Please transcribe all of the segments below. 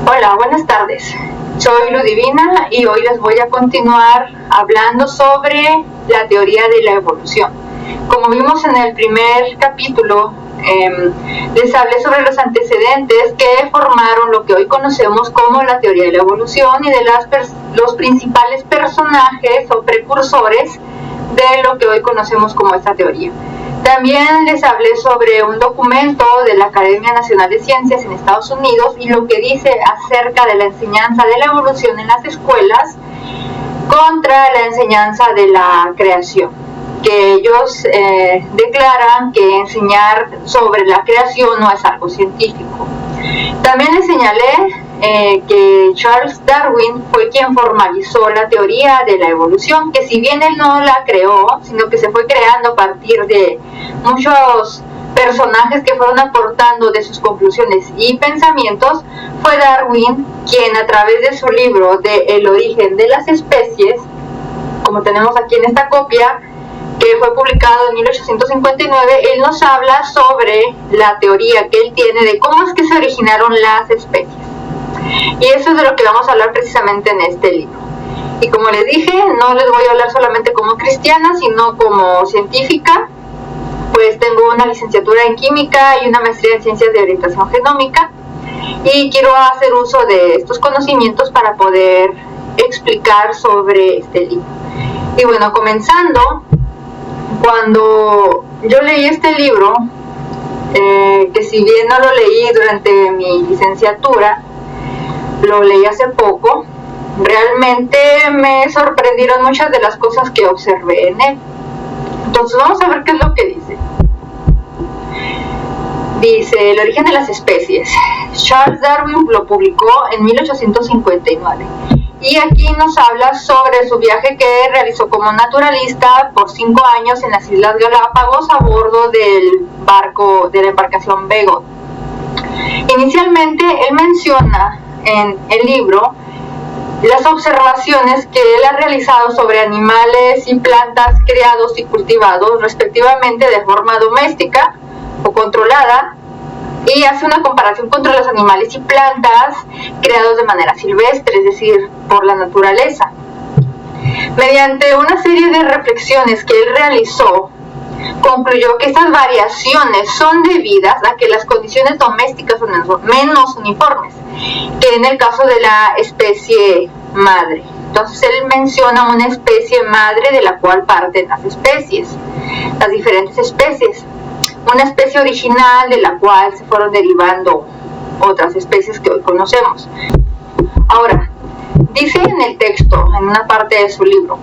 Hola, buenas tardes. Soy Ludivina y hoy les voy a continuar hablando sobre la teoría de la evolución. Como vimos en el primer capítulo, les hablé sobre los antecedentes que formaron lo que hoy conocemos como la teoría de la evolución y de los principales personajes o precursores de lo que hoy conocemos como esta teoría. También les hablé sobre un documento de la Academia Nacional de Ciencias en Estados Unidos y lo que dice acerca de la enseñanza de la evolución en las escuelas contra la enseñanza de la creación, que ellos declaran que enseñar sobre la creación no es algo científico. También les señalé que Charles Darwin fue quien formalizó la teoría de la evolución, que si bien él no la creó, sino que se fue creando a partir de muchos personajes que fueron aportando de sus conclusiones y pensamientos, fue Darwin quien a través de su libro de El origen de las especies, como tenemos aquí en esta copia, que fue publicado en 1859, él nos habla sobre la teoría que él tiene de cómo es que se originaron las especies. Y eso es de lo que vamos a hablar precisamente en este libro. Y como les dije, no les voy a hablar solamente como cristiana, sino como científica, pues tengo una licenciatura en química y una maestría en ciencias de orientación genómica, y quiero hacer uso de estos conocimientos para poder explicar sobre este libro. Y bueno, comenzando, cuando yo leí este libro, que si bien no lo leí durante mi licenciatura, lo leí hace poco, realmente me sorprendieron muchas de las cosas que observé en él. Entonces vamos a ver qué es lo que dice. Dice, El origen de las especies. Charles Darwin lo publicó en 1859. Y aquí nos habla sobre su viaje que realizó como naturalista por 5 años en las Islas Galápagos a bordo del barco de la embarcación Beagle. Inicialmente él menciona en el libro las observaciones que él ha realizado sobre animales y plantas criados y cultivados respectivamente de forma doméstica o controlada, y hace una comparación contra los animales y plantas creados de manera silvestre, es decir, por la naturaleza. Mediante una serie de reflexiones que él realizó, concluyó que estas variaciones son debidas a que las condiciones domésticas son menos uniformes que en el caso de la especie madre. Entonces él menciona una especie madre de la cual parten las diferentes especies. Una especie original de la cual se fueron derivando otras especies que hoy conocemos. Ahora, dice en el texto, en una parte de su libro,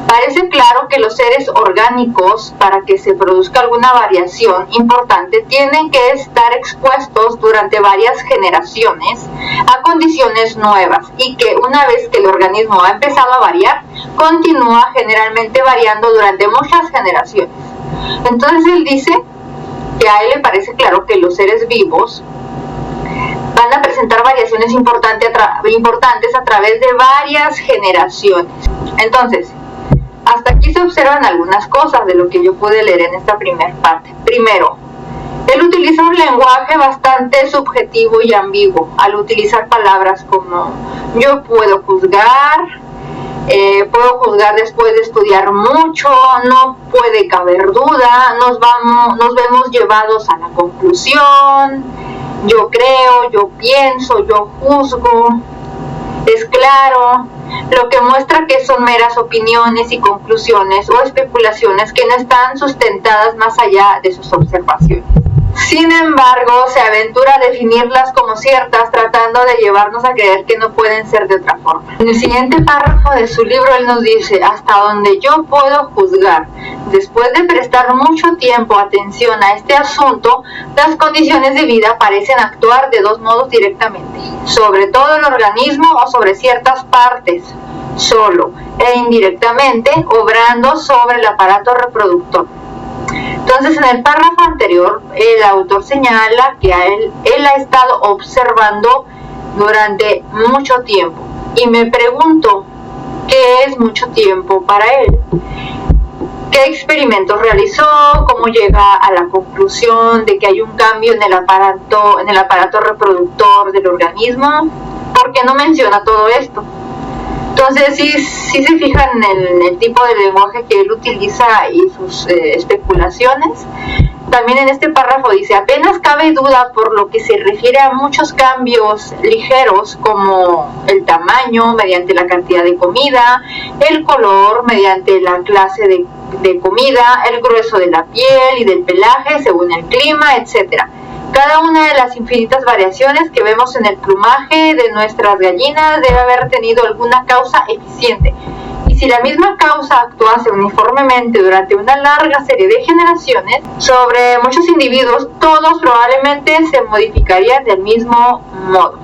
parece claro que los seres orgánicos, para que se produzca alguna variación importante, tienen que estar expuestos durante varias generaciones a condiciones nuevas, y que una vez que el organismo ha empezado a variar, continúa generalmente variando durante muchas generaciones. Entonces él dice que a él le parece claro que los seres vivos van a presentar variaciones importantes a través de varias generaciones. Entonces, hasta aquí se observan algunas cosas de lo que yo pude leer en esta primera parte. Primero, él utiliza un lenguaje bastante subjetivo y ambiguo al utilizar palabras como yo puedo juzgar después de estudiar mucho, no puede caber duda, nos vemos llevados a la conclusión, yo creo, yo pienso, yo juzgo, es claro, lo que muestra que son meras opiniones y conclusiones o especulaciones que no están sustentadas más allá de sus observaciones. Sin embargo, se aventura a definirlas como ciertas, tratando de llevarnos a creer que no pueden ser de otra forma. En el siguiente párrafo de su libro, él nos dice, hasta donde yo puedo juzgar, después de prestar mucho tiempo atención a este asunto, las condiciones de vida parecen actuar de dos modos directamente, sobre todo el organismo o sobre ciertas partes, solo, e indirectamente, obrando sobre el aparato reproductor. Entonces, en el párrafo anterior, el autor señala que él ha estado observando durante mucho tiempo. Y me pregunto, ¿qué es mucho tiempo para él? ¿Qué experimentos realizó? ¿Cómo llega a la conclusión de que hay un cambio en el aparato reproductor del organismo? ¿por qué no menciona todo esto? Entonces, si se fijan en el tipo de lenguaje que él utiliza y sus especulaciones, también en este párrafo dice, apenas cabe duda por lo que se refiere a muchos cambios ligeros como el tamaño mediante la cantidad de comida, el color mediante la clase de comida, el grueso de la piel y del pelaje según el clima, etc. Cada una de las infinitas variaciones que vemos en el plumaje de nuestras gallinas debe haber tenido alguna causa eficiente. Y si la misma causa actuase uniformemente durante una larga serie de generaciones sobre muchos individuos, todos probablemente se modificarían del mismo modo.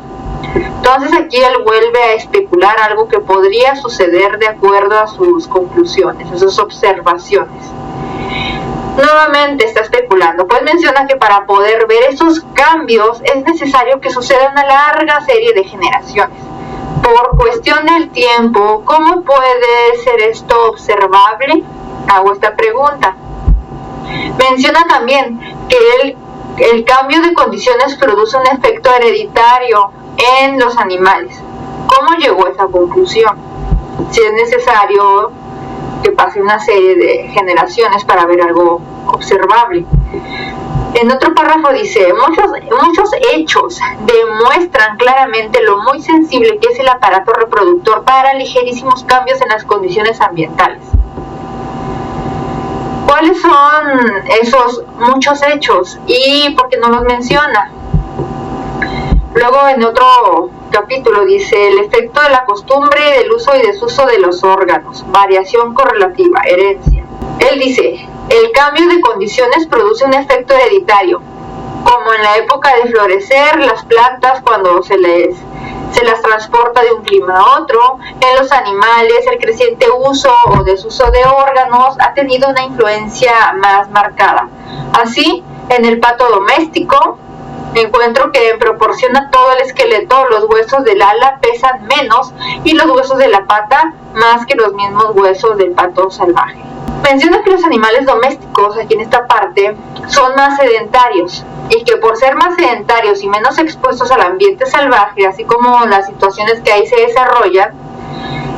Entonces aquí él vuelve a especular algo que podría suceder de acuerdo a sus conclusiones, a sus observaciones. Nuevamente está especulando, pues menciona que para poder ver esos cambios es necesario que suceda una larga serie de generaciones. Por cuestión del tiempo, ¿cómo puede ser esto observable? Hago esta pregunta. Menciona también que el cambio de condiciones produce un efecto hereditario en los animales. ¿Cómo llegó a esa conclusión? Si es necesario que pase una serie de generaciones para ver algo observable. En otro párrafo dice, muchos hechos demuestran claramente lo muy sensible que es el aparato reproductor para ligerísimos cambios en las condiciones ambientales. ¿Cuáles son esos muchos hechos y por qué no los menciona? Luego en otro capítulo dice, el efecto de la costumbre, del uso y desuso de los órganos, variación correlativa, herencia. Él dice, el cambio de condiciones produce un efecto hereditario, como en la época de florecer las plantas cuando se las transporta de un clima a otro. En los animales, el creciente uso o desuso de órganos ha tenido una influencia más marcada. Así, en el pato doméstico, encuentro que en proporción a todo el esqueleto, los huesos del ala pesan menos y los huesos de la pata más que los mismos huesos del pato salvaje. Menciona que los animales domésticos, aquí en esta parte, son más sedentarios y que por ser más sedentarios y menos expuestos al ambiente salvaje, así como las situaciones que ahí se desarrollan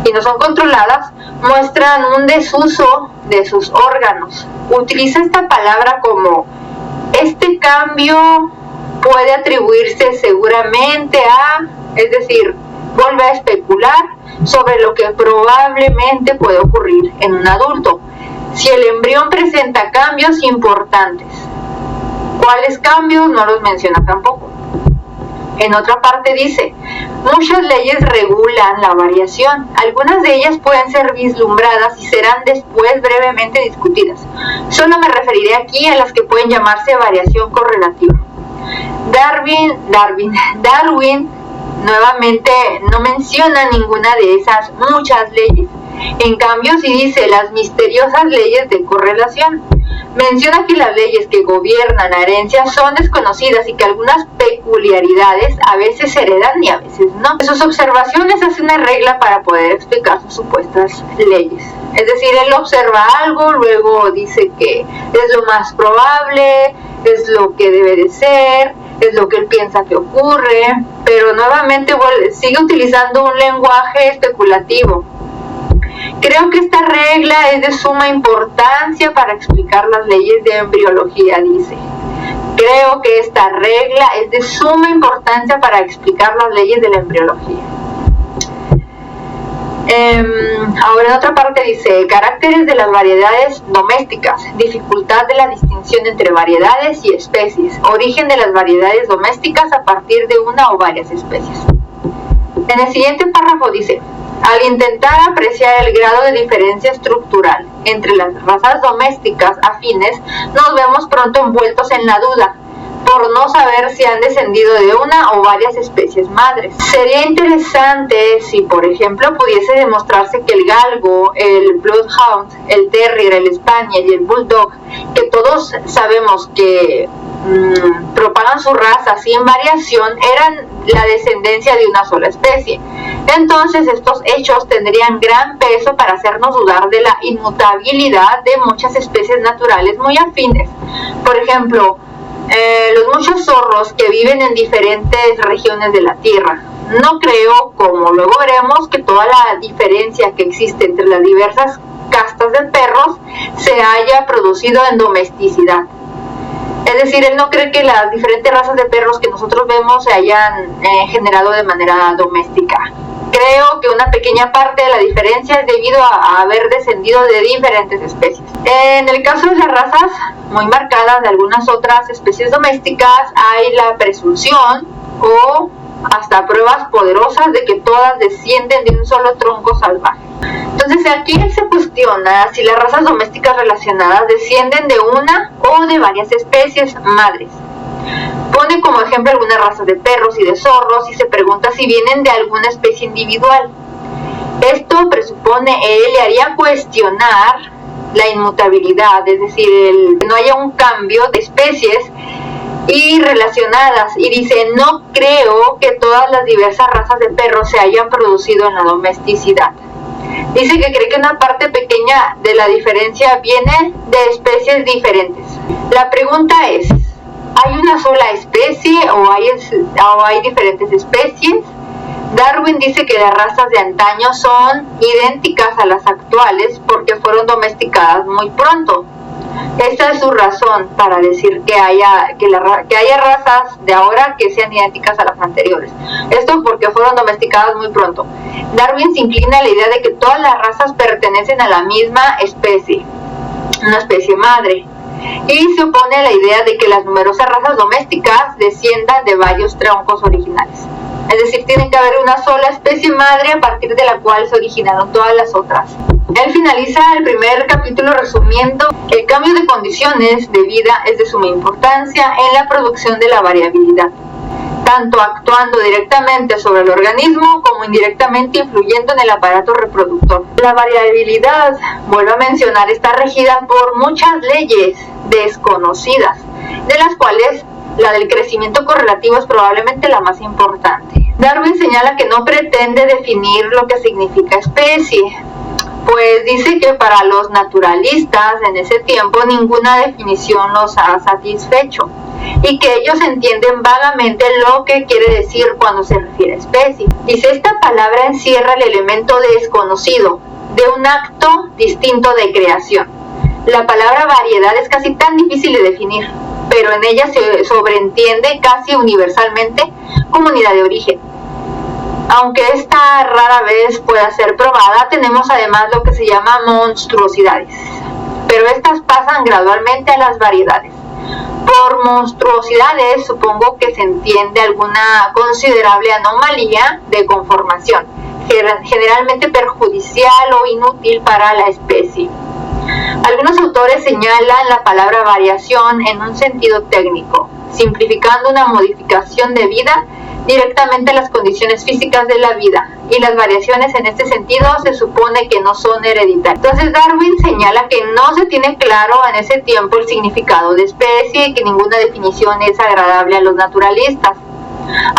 y no son controladas, muestran un desuso de sus órganos. Utiliza esta palabra como este cambio puede atribuirse seguramente a, es decir, vuelve a especular sobre lo que probablemente puede ocurrir en un adulto. Si el embrión presenta cambios importantes, ¿cuáles cambios? No los menciona tampoco. En otra parte dice, muchas leyes regulan la variación. Algunas de ellas pueden ser vislumbradas y serán después brevemente discutidas. Solo me referiré aquí a las que pueden llamarse variación correlativa. Darwin nuevamente no menciona ninguna de esas muchas leyes. En cambio, sí dice las misteriosas leyes de correlación. Menciona que las leyes que gobiernan la herencia son desconocidas y que algunas peculiaridades a veces se heredan y a veces no. En sus observaciones hace una regla para poder explicar sus supuestas leyes. Es decir, él observa algo, luego dice que es lo más probable, es lo que debe de ser, es lo que él piensa que ocurre, pero nuevamente sigue utilizando un lenguaje especulativo. Creo que esta regla es de suma importancia para explicar las leyes de embriología, dice. Creo que esta regla es de suma importancia para explicar las leyes de la embriología. Ahora en otra parte dice, caracteres de las variedades domésticas, dificultad de la distinción entre variedades y especies, origen de las variedades domésticas a partir de una o varias especies. En el siguiente párrafo dice, al intentar apreciar el grado de diferencia estructural entre las razas domésticas afines, nos vemos pronto envueltos en la duda, por no saber si han descendido de una o varias especies madres. Sería interesante si, por ejemplo, pudiese demostrarse que el galgo, el bloodhound, el terrier, el spaniel y el bulldog, que todos sabemos que propagan su raza sin variación, eran la descendencia de una sola especie. Entonces estos hechos tendrían gran peso para hacernos dudar de la inmutabilidad de muchas especies naturales muy afines. Por ejemplo, los muchos zorros que viven en diferentes regiones de la Tierra, No creo, como luego veremos, que toda la diferencia que existe entre las diversas castas de perros se haya producido en domesticidad. Es decir, él no cree que las diferentes razas de perros que nosotros vemos se hayan generado de manera doméstica. Creo que una pequeña parte de la diferencia es debido a haber descendido de diferentes especies. En el caso de las razas muy marcadas de algunas otras especies domésticas, hay la presunción o hasta pruebas poderosas de que todas descienden de un solo tronco salvaje. Entonces aquí se cuestiona si las razas domésticas relacionadas descienden de una o de varias especies madres. Pone como ejemplo algunas razas de perros y de zorros y se pregunta si vienen de alguna especie individual. Esto presupone, le haría cuestionar la inmutabilidad, es decir, que no haya un cambio de especies y relacionadas, y dice, no creo que todas las diversas razas de perros se hayan producido en la domesticidad. Dice que cree que una parte pequeña de la diferencia viene de especies diferentes. La pregunta es, ¿hay una sola especie o hay diferentes especies? Darwin dice que las razas de antaño son idénticas a las actuales porque fueron domesticadas muy pronto. Esta es su razón para decir que haya razas de ahora que sean idénticas a las anteriores. Esto porque fueron domesticadas muy pronto. Darwin se inclina a la idea de que todas las razas pertenecen a la misma especie, una especie madre, y se opone a la idea de que las numerosas razas domésticas desciendan de varios troncos originales. Es decir, tiene que haber una sola especie madre a partir de la cual se originaron todas las otras. Él finaliza el primer capítulo resumiendo que el cambio de condiciones de vida es de suma importancia en la producción de la variabilidad, tanto actuando directamente sobre el organismo como indirectamente influyendo en el aparato reproductor. La variabilidad, vuelvo a mencionar, está regida por muchas leyes desconocidas, de las cuales la del crecimiento correlativo es probablemente la más importante. Darwin señala que no pretende definir lo que significa especie, pues dice que para los naturalistas en ese tiempo ninguna definición los ha satisfecho y que ellos entienden vagamente lo que quiere decir cuando se refiere a especie. Dice, esta palabra encierra el elemento desconocido de un acto distinto de creación. La palabra variedad es casi tan difícil de definir, pero en ella se sobreentiende casi universalmente como unidad de origen. Aunque esta rara vez pueda ser probada, tenemos además lo que se llama monstruosidades, pero estas pasan gradualmente a las variedades. Por monstruosidades supongo que se entiende alguna considerable anomalía de conformación, generalmente perjudicial o inútil para la especie. Algunos autores señalan la palabra variación en un sentido técnico, simplificando una modificación de vida directamente a las condiciones físicas de la vida, y las variaciones en este sentido se supone que no son hereditarias. Entonces Darwin señala que no se tiene claro en ese tiempo el significado de especie y que ninguna definición es agradable a los naturalistas.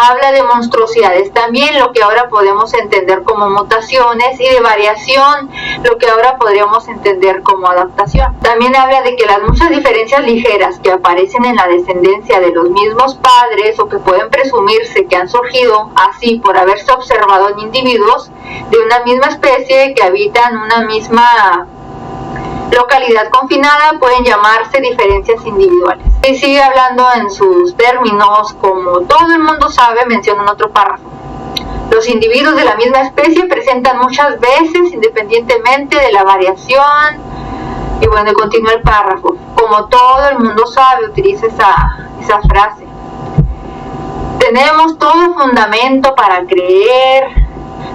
Habla de monstruosidades también, lo que ahora podemos entender como mutaciones, y de variación, lo que ahora podríamos entender como adaptación. También habla de que las muchas diferencias ligeras que aparecen en la descendencia de los mismos padres, o que pueden presumirse que han surgido así por haberse observado en individuos de una misma especie que habitan una misma localidad confinada, pueden llamarse diferencias individuales. Y sigue hablando en sus términos, como todo el mundo sabe, menciona en otro párrafo. Los individuos de la misma especie presentan muchas veces, independientemente de la variación, y bueno, continúa el párrafo. Como todo el mundo sabe, utiliza esa frase. Tenemos todo fundamento para creer,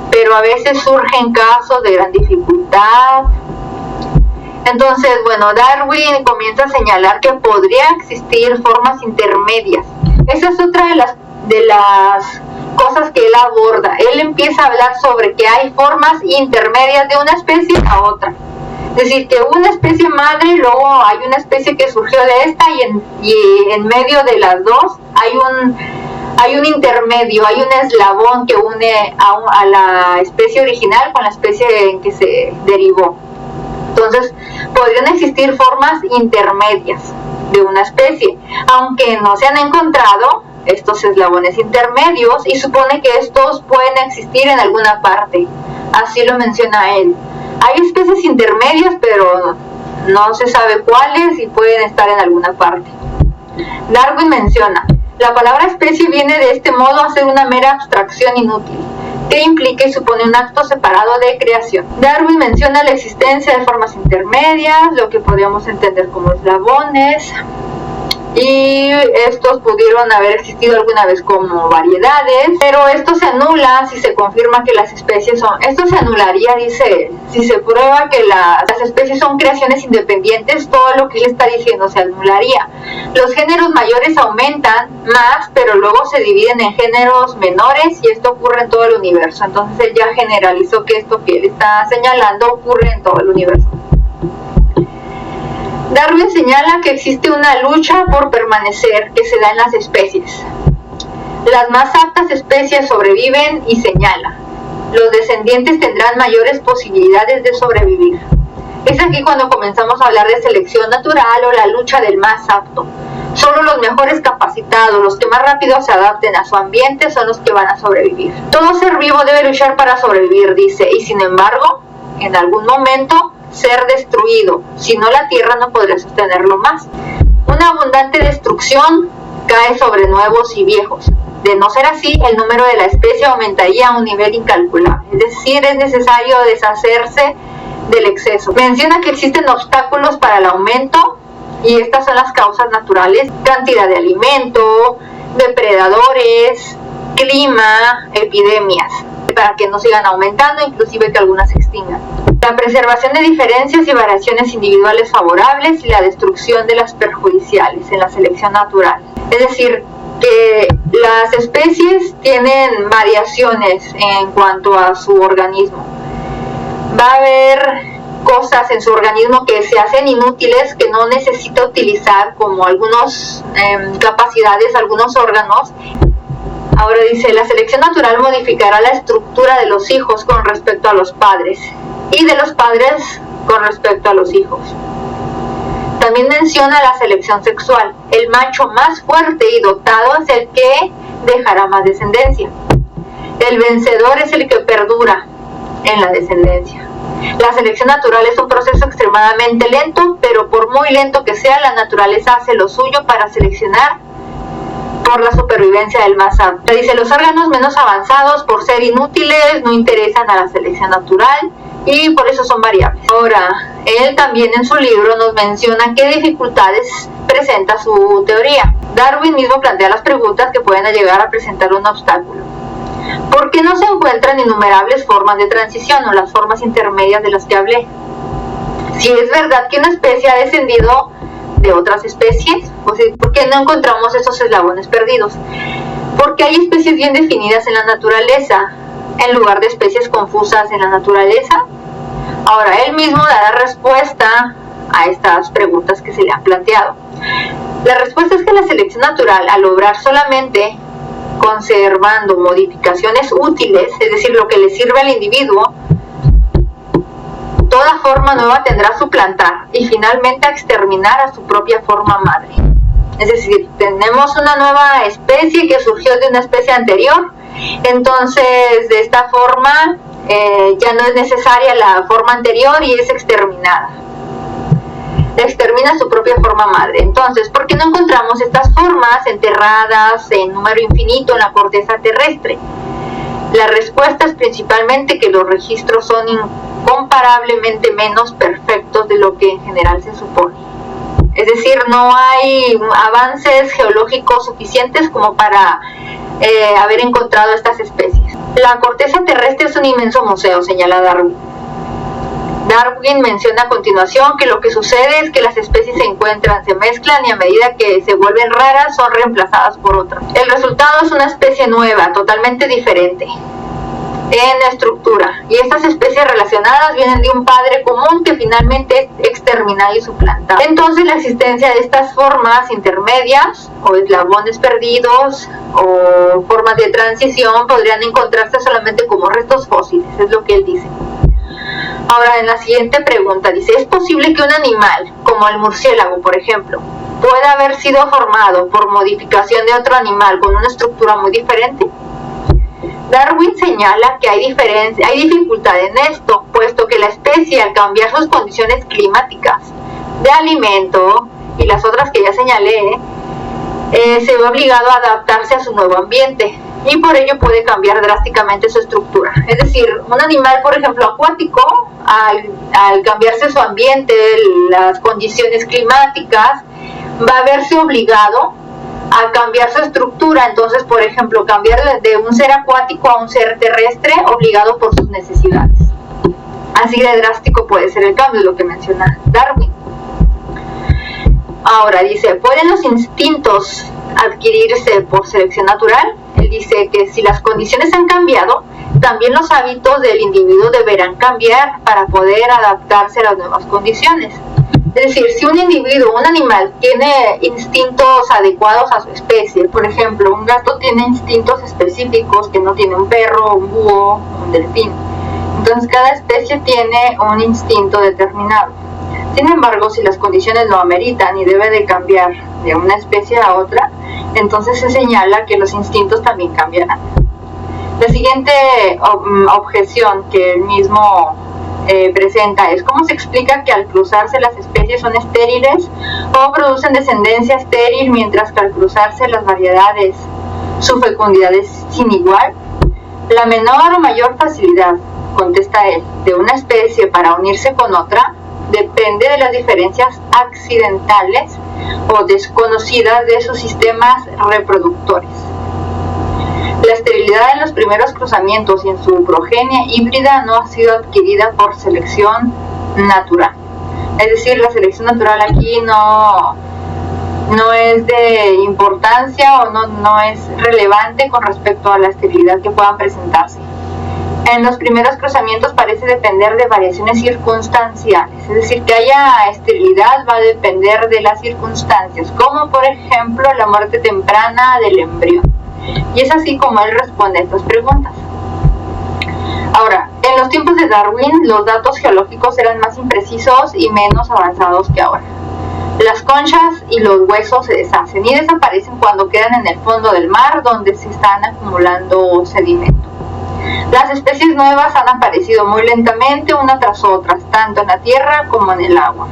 pero a veces surgen casos de gran dificultad. Entonces, bueno, Darwin comienza a señalar que podría existir formas intermedias. Esa es otra de las cosas que él aborda. Él empieza a hablar sobre que hay formas intermedias de una especie a otra. Es decir, que una especie madre, luego hay una especie que surgió de esta, y en medio de las dos hay un intermedio, hay un eslabón que une a la especie original con la especie en que se derivó. Entonces, podrían existir formas intermedias de una especie, aunque no se han encontrado estos eslabones intermedios y supone que estos pueden existir en alguna parte. Así lo menciona él. Hay especies intermedias, pero no se sabe cuáles y pueden estar en alguna parte. Darwin menciona, la palabra especie viene de este modo a ser una mera abstracción inútil, que implica y supone un acto separado de creación. Darwin menciona la existencia de formas intermedias, lo que podríamos entender como eslabones, y estos pudieron haber existido alguna vez como variedades, pero esto se anula si se confirma que las especies son, esto se anularía, dice, si se prueba que las especies son creaciones independientes, todo lo que él está diciendo se anularía. Los géneros mayores aumentan más, pero luego se dividen en géneros menores y esto ocurre en todo el universo. Entonces él ya generalizó que esto que él está señalando ocurre en todo el universo. Darwin señala que existe una lucha por permanecer que se da en las especies. Las más aptas especies sobreviven y señala, los descendientes tendrán mayores posibilidades de sobrevivir. Es aquí cuando comenzamos a hablar de selección natural o la lucha del más apto. Solo los mejores capacitados, los que más rápido se adapten a su ambiente son los que van a sobrevivir. Todo ser vivo debe luchar para sobrevivir, dice, y sin embargo, en algún momento ser destruido, si no la tierra no podría sostenerlo más. Una abundante destrucción cae sobre nuevos y viejos. De no ser así, el número de la especie aumentaría a un nivel incalculable. Es decir, es necesario deshacerse del exceso. Menciona que existen obstáculos para el aumento y estas son las causas naturales: cantidad de alimento, depredadores, clima, epidemias, para que no sigan aumentando, inclusive que algunas se extingan. La preservación de diferencias y variaciones individuales favorables y la destrucción de las perjudiciales en la selección natural. Es decir, que las especies tienen variaciones en cuanto a su organismo. Va a haber cosas en su organismo que se hacen inútiles, que no necesita utilizar, como algunas capacidades, algunos órganos. Ahora dice, la selección natural modificará la estructura de los hijos con respecto a los padres y de los padres con respecto a los hijos. También menciona la selección sexual. El macho más fuerte y dotado es el que dejará más descendencia. El vencedor es el que perdura en la descendencia. La selección natural es un proceso extremadamente lento, pero por muy lento que sea, la naturaleza hace lo suyo para seleccionar por la supervivencia del más apto. Dice, los órganos menos avanzados, por ser inútiles, no interesan a la selección natural y por eso son variables. Ahora, él también en su libro nos menciona qué dificultades presenta su teoría. Darwin mismo plantea las preguntas que pueden llegar a presentar un obstáculo. ¿Por qué no se encuentran innumerables formas de transición o las formas intermedias de las que hablé? Si es verdad que una especie ha descendido de otras especies, ¿por qué no encontramos esos eslabones perdidos? Porque hay especies bien definidas en la naturaleza, en lugar de especies confusas en la naturaleza. Ahora, él mismo dará respuesta a estas preguntas que se le han planteado. La respuesta es que la selección natural, al obrar solamente conservando modificaciones útiles, es decir, lo que le sirve al individuo, toda forma nueva tendrá a suplantar y finalmente a exterminar a su propia forma madre. Es decir, tenemos una nueva especie que surgió de una especie anterior, entonces de esta forma ya no es necesaria la forma anterior y es exterminada. Extermina su propia forma madre. Entonces, ¿por qué no encontramos estas formas enterradas en número infinito en la corteza terrestre? La respuesta es principalmente que los registros son incomparablemente menos perfectos de lo que en general se supone. Es decir, no hay avances geológicos suficientes como para haber encontrado estas especies. La corteza terrestre es un inmenso museo, señala Darwin. Darwin menciona a continuación que lo que sucede es que las especies se encuentran, se mezclan y a medida que se vuelven raras son reemplazadas por otras. El resultado es una especie nueva, totalmente diferente en estructura, y estas especies relacionadas vienen de un padre común que finalmente es exterminado y suplantado. Entonces la existencia de estas formas intermedias o eslabones perdidos o formas de transición podrían encontrarse solamente como restos fósiles, es lo que él dice. Ahora, en la siguiente pregunta dice, ¿es posible que un animal, como el murciélago por ejemplo, puede haber sido formado por modificación de otro animal con una estructura muy diferente? Darwin señala que hay dificultad en esto, puesto que la especie, al cambiar sus condiciones climáticas de alimento y las otras que ya señalé, se ve obligado a adaptarse a su nuevo ambiente y por ello puede cambiar drásticamente su estructura. Es decir, un animal, por ejemplo, acuático, al cambiarse su ambiente, las condiciones climáticas, va a verse obligado a cambiar su estructura. Entonces, por ejemplo, cambiar de un ser acuático a un ser terrestre obligado por sus necesidades. Así de drástico puede ser el cambio, lo que menciona Darwin. Ahora dice, ¿pueden los instintos adquirirse por selección natural? Él dice que si las condiciones han cambiado, también los hábitos del individuo deberán cambiar para poder adaptarse a las nuevas condiciones. Es decir, si un individuo, un animal, tiene instintos adecuados a su especie, por ejemplo, un gato tiene instintos específicos que no tiene un perro, un búho, un delfín. Entonces, cada especie tiene un instinto determinado. Sin embargo, si las condiciones lo ameritan y debe de cambiar de una especie a otra, entonces se señala que los instintos también cambiarán. La siguiente objeción que él mismo presenta es cómo se explica que al cruzarse las especies son estériles o producen descendencia estéril, mientras que al cruzarse las variedades su fecundidad es sin igual. La menor o mayor facilidad, contesta él, de una especie para unirse con otra depende de las diferencias accidentales o desconocidas de sus sistemas reproductores. La esterilidad en los primeros cruzamientos y en su progenie híbrida no ha sido adquirida por selección natural. Es decir, la selección natural aquí no es de importancia o no es relevante con respecto a la esterilidad que puedan presentarse. En los primeros cruzamientos parece depender de variaciones circunstanciales, es decir, que haya esterilidad va a depender de las circunstancias, como por ejemplo la muerte temprana del embrión. Y es así como él responde a estas preguntas. Ahora, en los tiempos de Darwin, los datos geológicos eran más imprecisos y menos avanzados que ahora. Las conchas y los huesos se deshacen y desaparecen cuando quedan en el fondo del mar, donde se están acumulando sedimento. Las especies nuevas han aparecido muy lentamente una tras otra, tanto en la tierra como en el agua.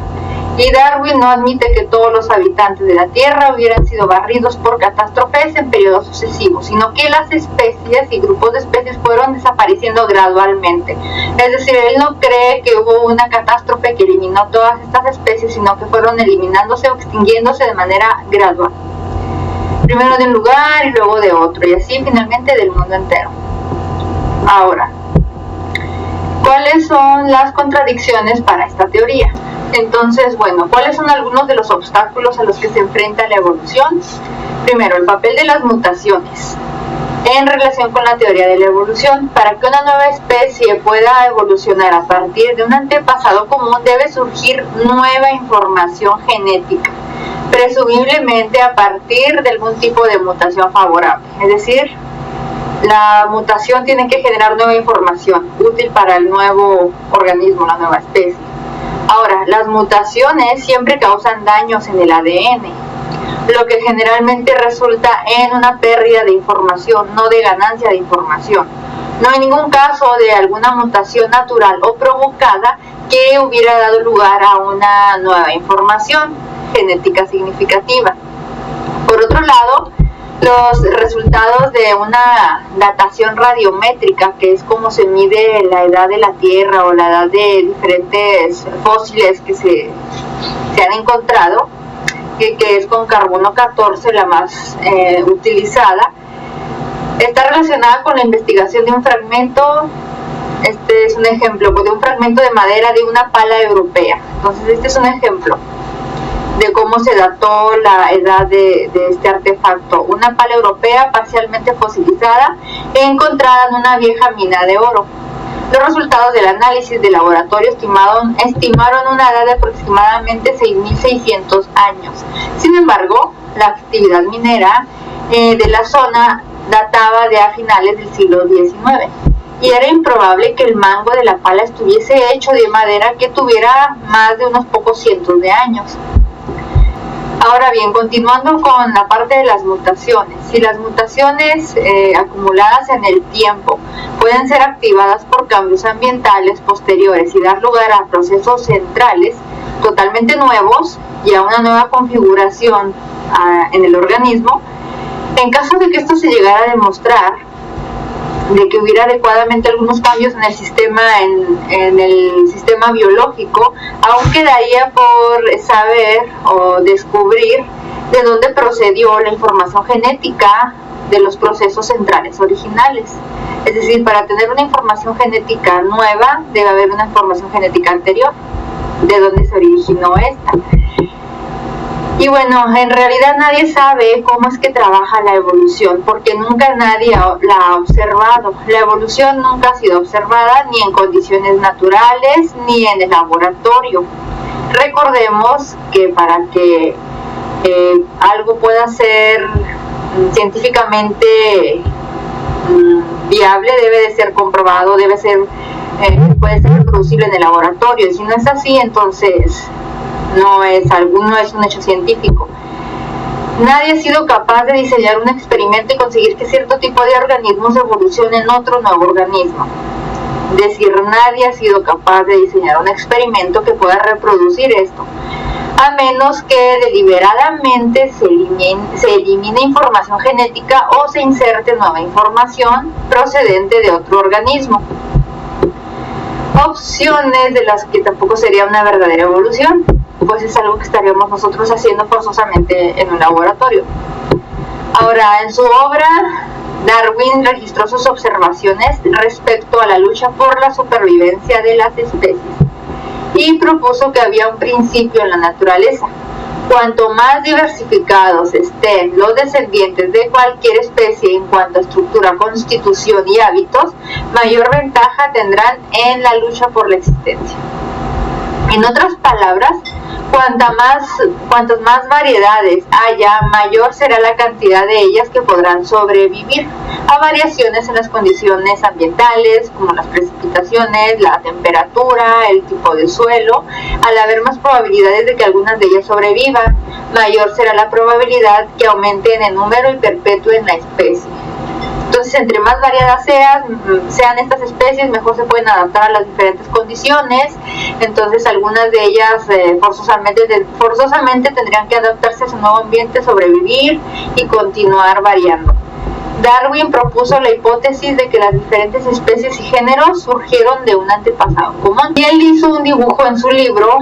Y Darwin no admite que todos los habitantes de la Tierra hubieran sido barridos por catástrofes en periodos sucesivos, sino que las especies y grupos de especies fueron desapareciendo gradualmente. Es decir, él no cree que hubo una catástrofe que eliminó todas estas especies, sino que fueron eliminándose o extinguiéndose de manera gradual. Primero de un lugar y luego de otro, y así finalmente del mundo entero. Ahora, ¿cuáles son las contradicciones para esta teoría? Entonces, bueno, ¿cuáles son algunos de los obstáculos a los que se enfrenta la evolución? Primero, el papel de las mutaciones en relación con la teoría de la evolución. Para que una nueva especie pueda evolucionar a partir de un antepasado común, debe surgir nueva información genética, presumiblemente a partir de algún tipo de mutación favorable. Es decir, la mutación tiene que generar nueva información útil para el nuevo organismo, la nueva especie. Ahora, las mutaciones siempre causan daños en el ADN, lo que generalmente resulta en una pérdida de información, no de ganancia de información. No hay ningún caso de alguna mutación natural o provocada que hubiera dado lugar a una nueva información genética significativa. Por otro lado, los resultados de una datación radiométrica, que es como se mide la edad de la Tierra o la edad de diferentes fósiles que se han encontrado, que es con carbono 14 la más utilizada, está relacionada con la investigación de un fragmento. Este es un ejemplo de un fragmento de madera de una pala europea. Entonces este es un ejemplo de cómo se dató la edad de este artefacto. Una pala europea parcialmente fosilizada encontrada en una vieja mina de oro. Los resultados del análisis de laboratorio estimaron una edad de aproximadamente 6.600 años. Sin embargo, la actividad minera de la zona databa de a finales del siglo XIX. Y era improbable que el mango de la pala estuviese hecho de madera que tuviera más de unos pocos cientos de años. Ahora bien, continuando con la parte de las mutaciones. Si las mutaciones acumuladas en el tiempo pueden ser activadas por cambios ambientales posteriores y dar lugar a procesos centrales totalmente nuevos y a una nueva configuración en el organismo, en caso de que esto se llegara a demostrar, de que hubiera adecuadamente algunos cambios en el sistema biológico, aún quedaría por saber o descubrir de dónde procedió la información genética de los procesos centrales originales. Es decir, para tener una información genética nueva debe haber una información genética anterior, de dónde se originó esta. Y bueno, en realidad nadie sabe cómo es que trabaja la evolución, porque nunca nadie la ha observado. La evolución nunca ha sido observada ni en condiciones naturales ni en el laboratorio. Recordemos que para que algo pueda ser científicamente viable, debe de ser comprobado, puede ser reproducible en el laboratorio. Y si no es así, entonces no es un hecho científico. Nadie ha sido capaz de diseñar un experimento y conseguir que cierto tipo de organismos evolucione en otro nuevo organismo. Es decir, nadie ha sido capaz de diseñar un experimento que pueda reproducir esto, a menos que deliberadamente se elimine información genética o se inserte nueva información procedente de otro organismo. Opciones de las que tampoco sería una verdadera evolución, pues es algo que estaríamos nosotros haciendo forzosamente en un laboratorio. Ahora, en su obra, Darwin registró sus observaciones respecto a la lucha por la supervivencia de las especies y propuso que había un principio en la naturaleza. Cuanto más diversificados estén los descendientes de cualquier especie en cuanto a estructura, constitución y hábitos, mayor ventaja tendrán en la lucha por la existencia. En otras palabras, cuantas más variedades haya, mayor será la cantidad de ellas que podrán sobrevivir a variaciones en las condiciones ambientales, como las precipitaciones, la temperatura, el tipo de suelo. Al haber más probabilidades de que algunas de ellas sobrevivan, mayor será la probabilidad que aumenten en número y perpetúen la especie. Entonces, entre más variadas sean estas especies, mejor se pueden adaptar a las diferentes condiciones. Entonces, algunas de ellas forzosamente tendrían que adaptarse a su nuevo ambiente, sobrevivir y continuar variando. Darwin propuso la hipótesis de que las diferentes especies y géneros surgieron de un antepasado común. Y él hizo un dibujo en su libro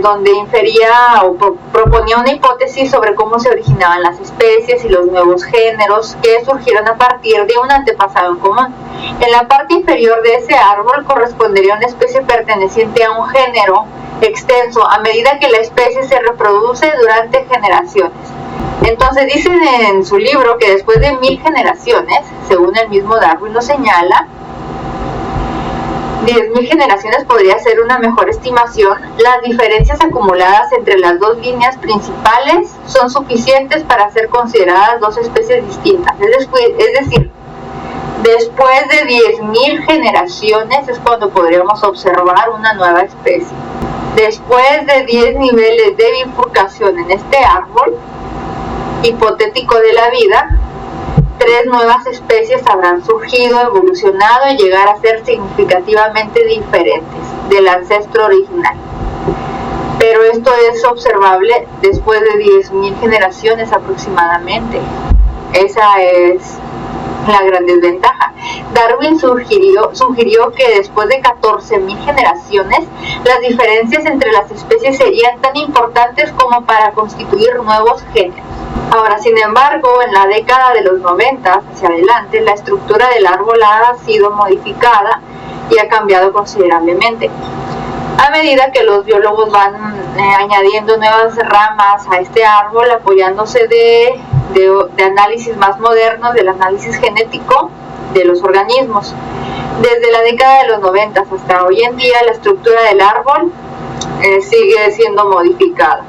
donde infería o proponía una hipótesis sobre cómo se originaban las especies y los nuevos géneros que surgieron a partir de un antepasado en común. En la parte inferior de ese árbol correspondería una especie perteneciente a un género extenso a medida que la especie se reproduce durante generaciones. Entonces dicen en su libro que después de 1000 generaciones, según el mismo Darwin lo señala, 10.000 generaciones podría ser una mejor estimación. Las diferencias acumuladas entre las dos líneas principales son suficientes para ser consideradas dos especies distintas. Es decir, después de 10.000 generaciones es cuando podríamos observar una nueva especie. Después de 10 niveles de bifurcación en este árbol hipotético de la vida, 3 nuevas especies habrán surgido, evolucionado y llegar a ser significativamente diferentes del ancestro original. Pero esto es observable después de 10.000 generaciones aproximadamente. Esa es la gran desventaja. Darwin sugirió que después de 14.000 generaciones, las diferencias entre las especies serían tan importantes como para constituir nuevos géneros. Ahora, sin embargo, en la década de los 90 hacia adelante, la estructura del árbol ha sido modificada y ha cambiado considerablemente. A medida que los biólogos van añadiendo nuevas ramas a este árbol, apoyándose de análisis más modernos, del análisis genético de los organismos. Desde la década de los 90 hasta hoy en día, la estructura del árbol sigue siendo modificada.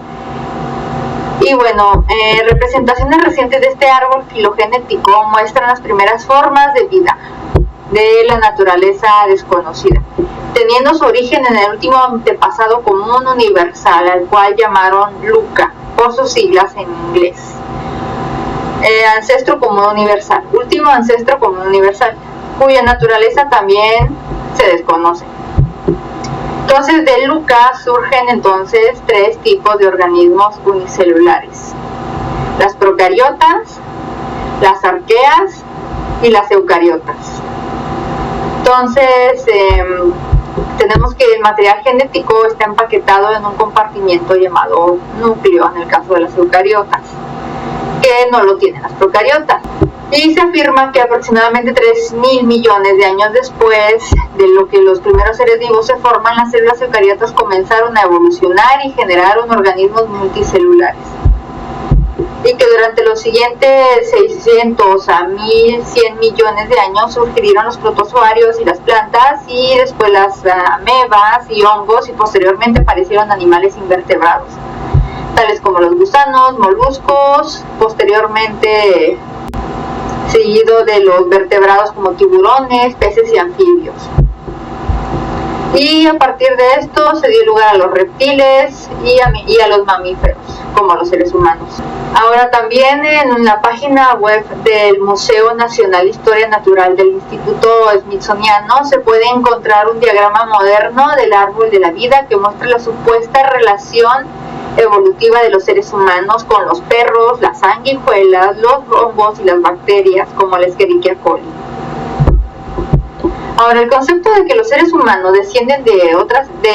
Y bueno, representaciones recientes de este árbol filogenético muestran las primeras formas de vida de la naturaleza desconocida, teniendo su origen en el último antepasado común universal, al cual llamaron Luca. por sus siglas en inglés. Ancestro común universal, último ancestro común universal, cuya naturaleza también se desconoce. Entonces, de Lucas surgen entonces 3 tipos de organismos unicelulares: las procariotas, las arqueas y las eucariotas. Entonces, tenemos que el material genético está empaquetado en un compartimiento llamado núcleo, en el caso de las eucariotas, que no lo tienen las procariotas. Y se afirma que aproximadamente 3.000 millones de años después de lo que los primeros seres vivos se forman, las células eucariotas comenzaron a evolucionar y generaron organismos multicelulares. Y que durante los siguientes 600 a 1.100 millones de años surgieron los protozoarios y las plantas, y después las amebas y hongos, y posteriormente aparecieron animales invertebrados, tales como los gusanos, moluscos, posteriormente seguido de los vertebrados como tiburones, peces y anfibios. Y a partir de esto se dio lugar a los reptiles y a los mamíferos, como los seres humanos. Ahora también en la página web del Museo Nacional de Historia Natural del Instituto Smithsoniano se puede encontrar un diagrama moderno del árbol de la vida que muestra la supuesta relación evolutiva de los seres humanos con los perros, las sanguijuelas, los hongos y las bacterias, como la Escherichia coli. Ahora, el concepto de que los seres humanos descienden de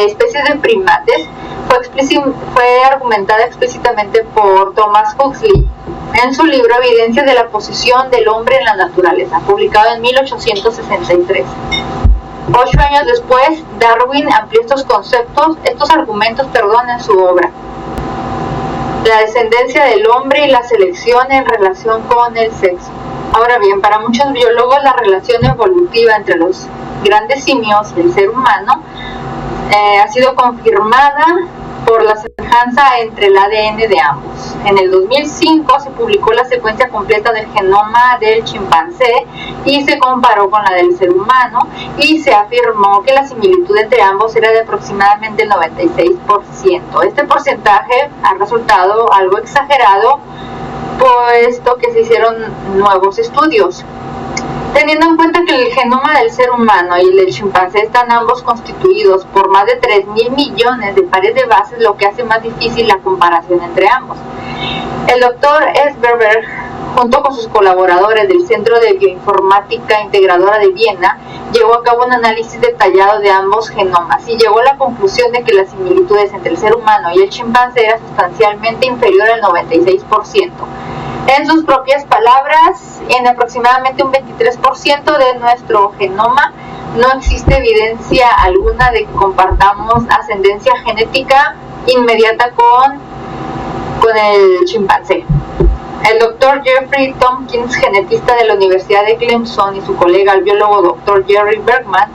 especies de primates fue argumentada explícitamente por Thomas Huxley en su libro Evidencias de la posición del hombre en la naturaleza, publicado en 1863. 8 años después, Darwin amplió estos argumentos en su obra La descendencia del hombre y la selección en relación con el sexo. Ahora bien, para muchos biólogos la relación evolutiva entre los grandes simios y el ser humano ha sido confirmada por la semejanza entre el ADN de ambos. En el 2005 se publicó la secuencia completa del genoma del chimpancé y se comparó con la del ser humano, y se afirmó que la similitud entre ambos era de aproximadamente el 96%. Este porcentaje ha resultado algo exagerado, puesto que se hicieron nuevos estudios. Teniendo en cuenta que el genoma del ser humano y el del chimpancé están ambos constituidos por más de 3.000 millones de pares de bases, lo que hace más difícil la comparación entre ambos. El doctor Esberberg, junto con sus colaboradores del Centro de Bioinformática Integradora de Viena, llevó a cabo un análisis detallado de ambos genomas y llegó a la conclusión de que las similitudes entre el ser humano y el chimpancé eran sustancialmente inferior al 96%. En sus propias palabras, en aproximadamente un 23% de nuestro genoma no existe evidencia alguna de que compartamos ascendencia genética inmediata con el chimpancé. El doctor Jeffrey Tompkins, genetista de la Universidad de Clemson, y su colega, el biólogo doctor Jerry Bergman,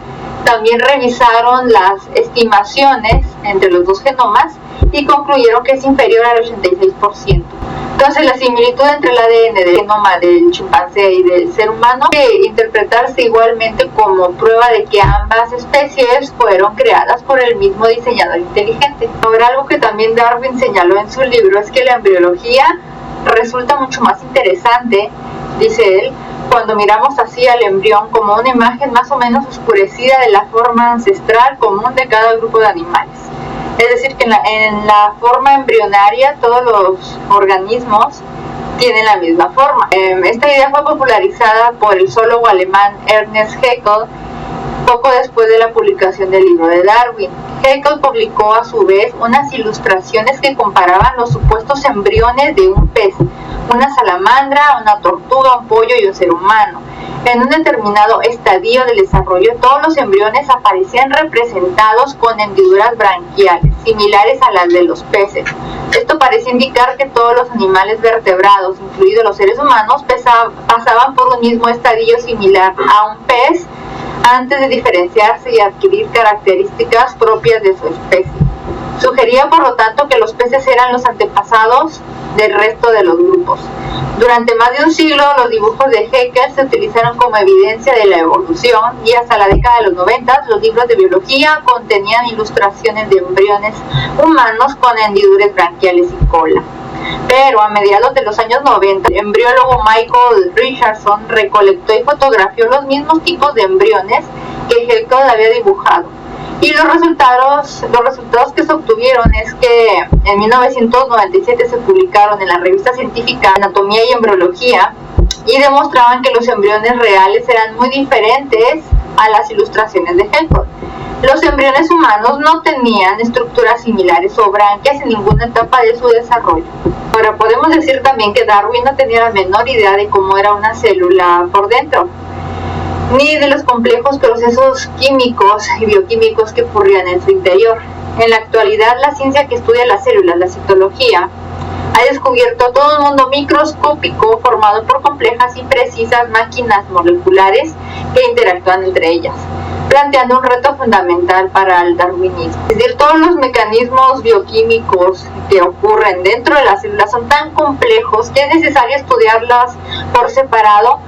también revisaron las estimaciones entre los dos genomas y concluyeron que es inferior al 86%. Entonces, la similitud entre el ADN del genoma del chimpancé y del ser humano puede interpretarse igualmente como prueba de que ambas especies fueron creadas por el mismo diseñador inteligente. Ahora, algo que también Darwin señaló en su libro es que la embriología resulta mucho más interesante, dice él, cuando miramos así al embrión como una imagen más o menos oscurecida de la forma ancestral común de cada grupo de animales. Es decir, que en la forma embrionaria todos los organismos tienen la misma forma. Esta idea fue popularizada por el zoólogo alemán Ernest Haeckel poco después de la publicación del libro de Darwin. Haeckel publicó a su vez unas ilustraciones que comparaban los supuestos embriones de un pez, una salamandra, una tortuga, un pollo y un ser humano. En un determinado estadio del desarrollo, todos los embriones aparecían representados con hendiduras branquiales, similares a las de los peces. Esto parece indicar que todos los animales vertebrados, incluidos los seres humanos, pasaban por un mismo estadio similar a un pez antes de diferenciarse y adquirir características propias de su especie. Sugería, por lo tanto, que los peces eran los antepasados del resto de los grupos. Durante más de un siglo, los dibujos de Haeckel se utilizaron como evidencia de la evolución, y hasta la década de los 90, los libros de biología contenían ilustraciones de embriones humanos con hendiduras branquiales y cola. Pero a mediados de los años 90, el embriólogo Michael Richardson recolectó y fotografió los mismos tipos de embriones que Helmholtz había dibujado. Y los resultados que se obtuvieron es que en 1997 se publicaron en la revista científica Anatomía y Embriología y demostraban que los embriones reales eran muy diferentes a las ilustraciones de Helmholtz. Los embriones humanos no tenían estructuras similares o branquias en ninguna etapa de su desarrollo. Ahora, podemos decir también que Darwin no tenía la menor idea de cómo era una célula por dentro, ni de los complejos procesos químicos y bioquímicos que ocurrían en su interior. En la actualidad, la ciencia que estudia las células, la citología, ha descubierto todo un mundo microscópico formado por complejas y precisas máquinas moleculares que interactúan entre ellas, planteando un reto fundamental para el darwinismo. Es decir, todos los mecanismos bioquímicos que ocurren dentro de las células son tan complejos que es necesario estudiarlas por separado,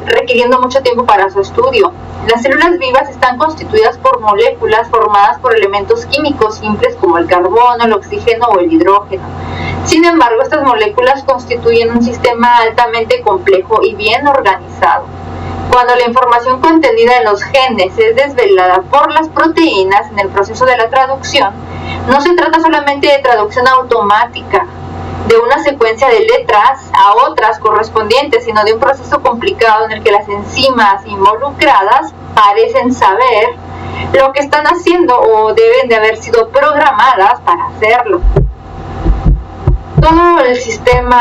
requiriendo mucho tiempo para su estudio. Las células vivas están constituidas por moléculas formadas por elementos químicos simples como el carbono, el oxígeno o el hidrógeno. Sin embargo, estas moléculas constituyen un sistema altamente complejo y bien organizado. Cuando la información contenida en los genes es desvelada por las proteínas en el proceso de la traducción, no se trata solamente de traducción automática de una secuencia de letras a otras correspondientes, sino de un proceso complicado en el que las enzimas involucradas parecen saber lo que están haciendo o deben de haber sido programadas para hacerlo. Todo el sistema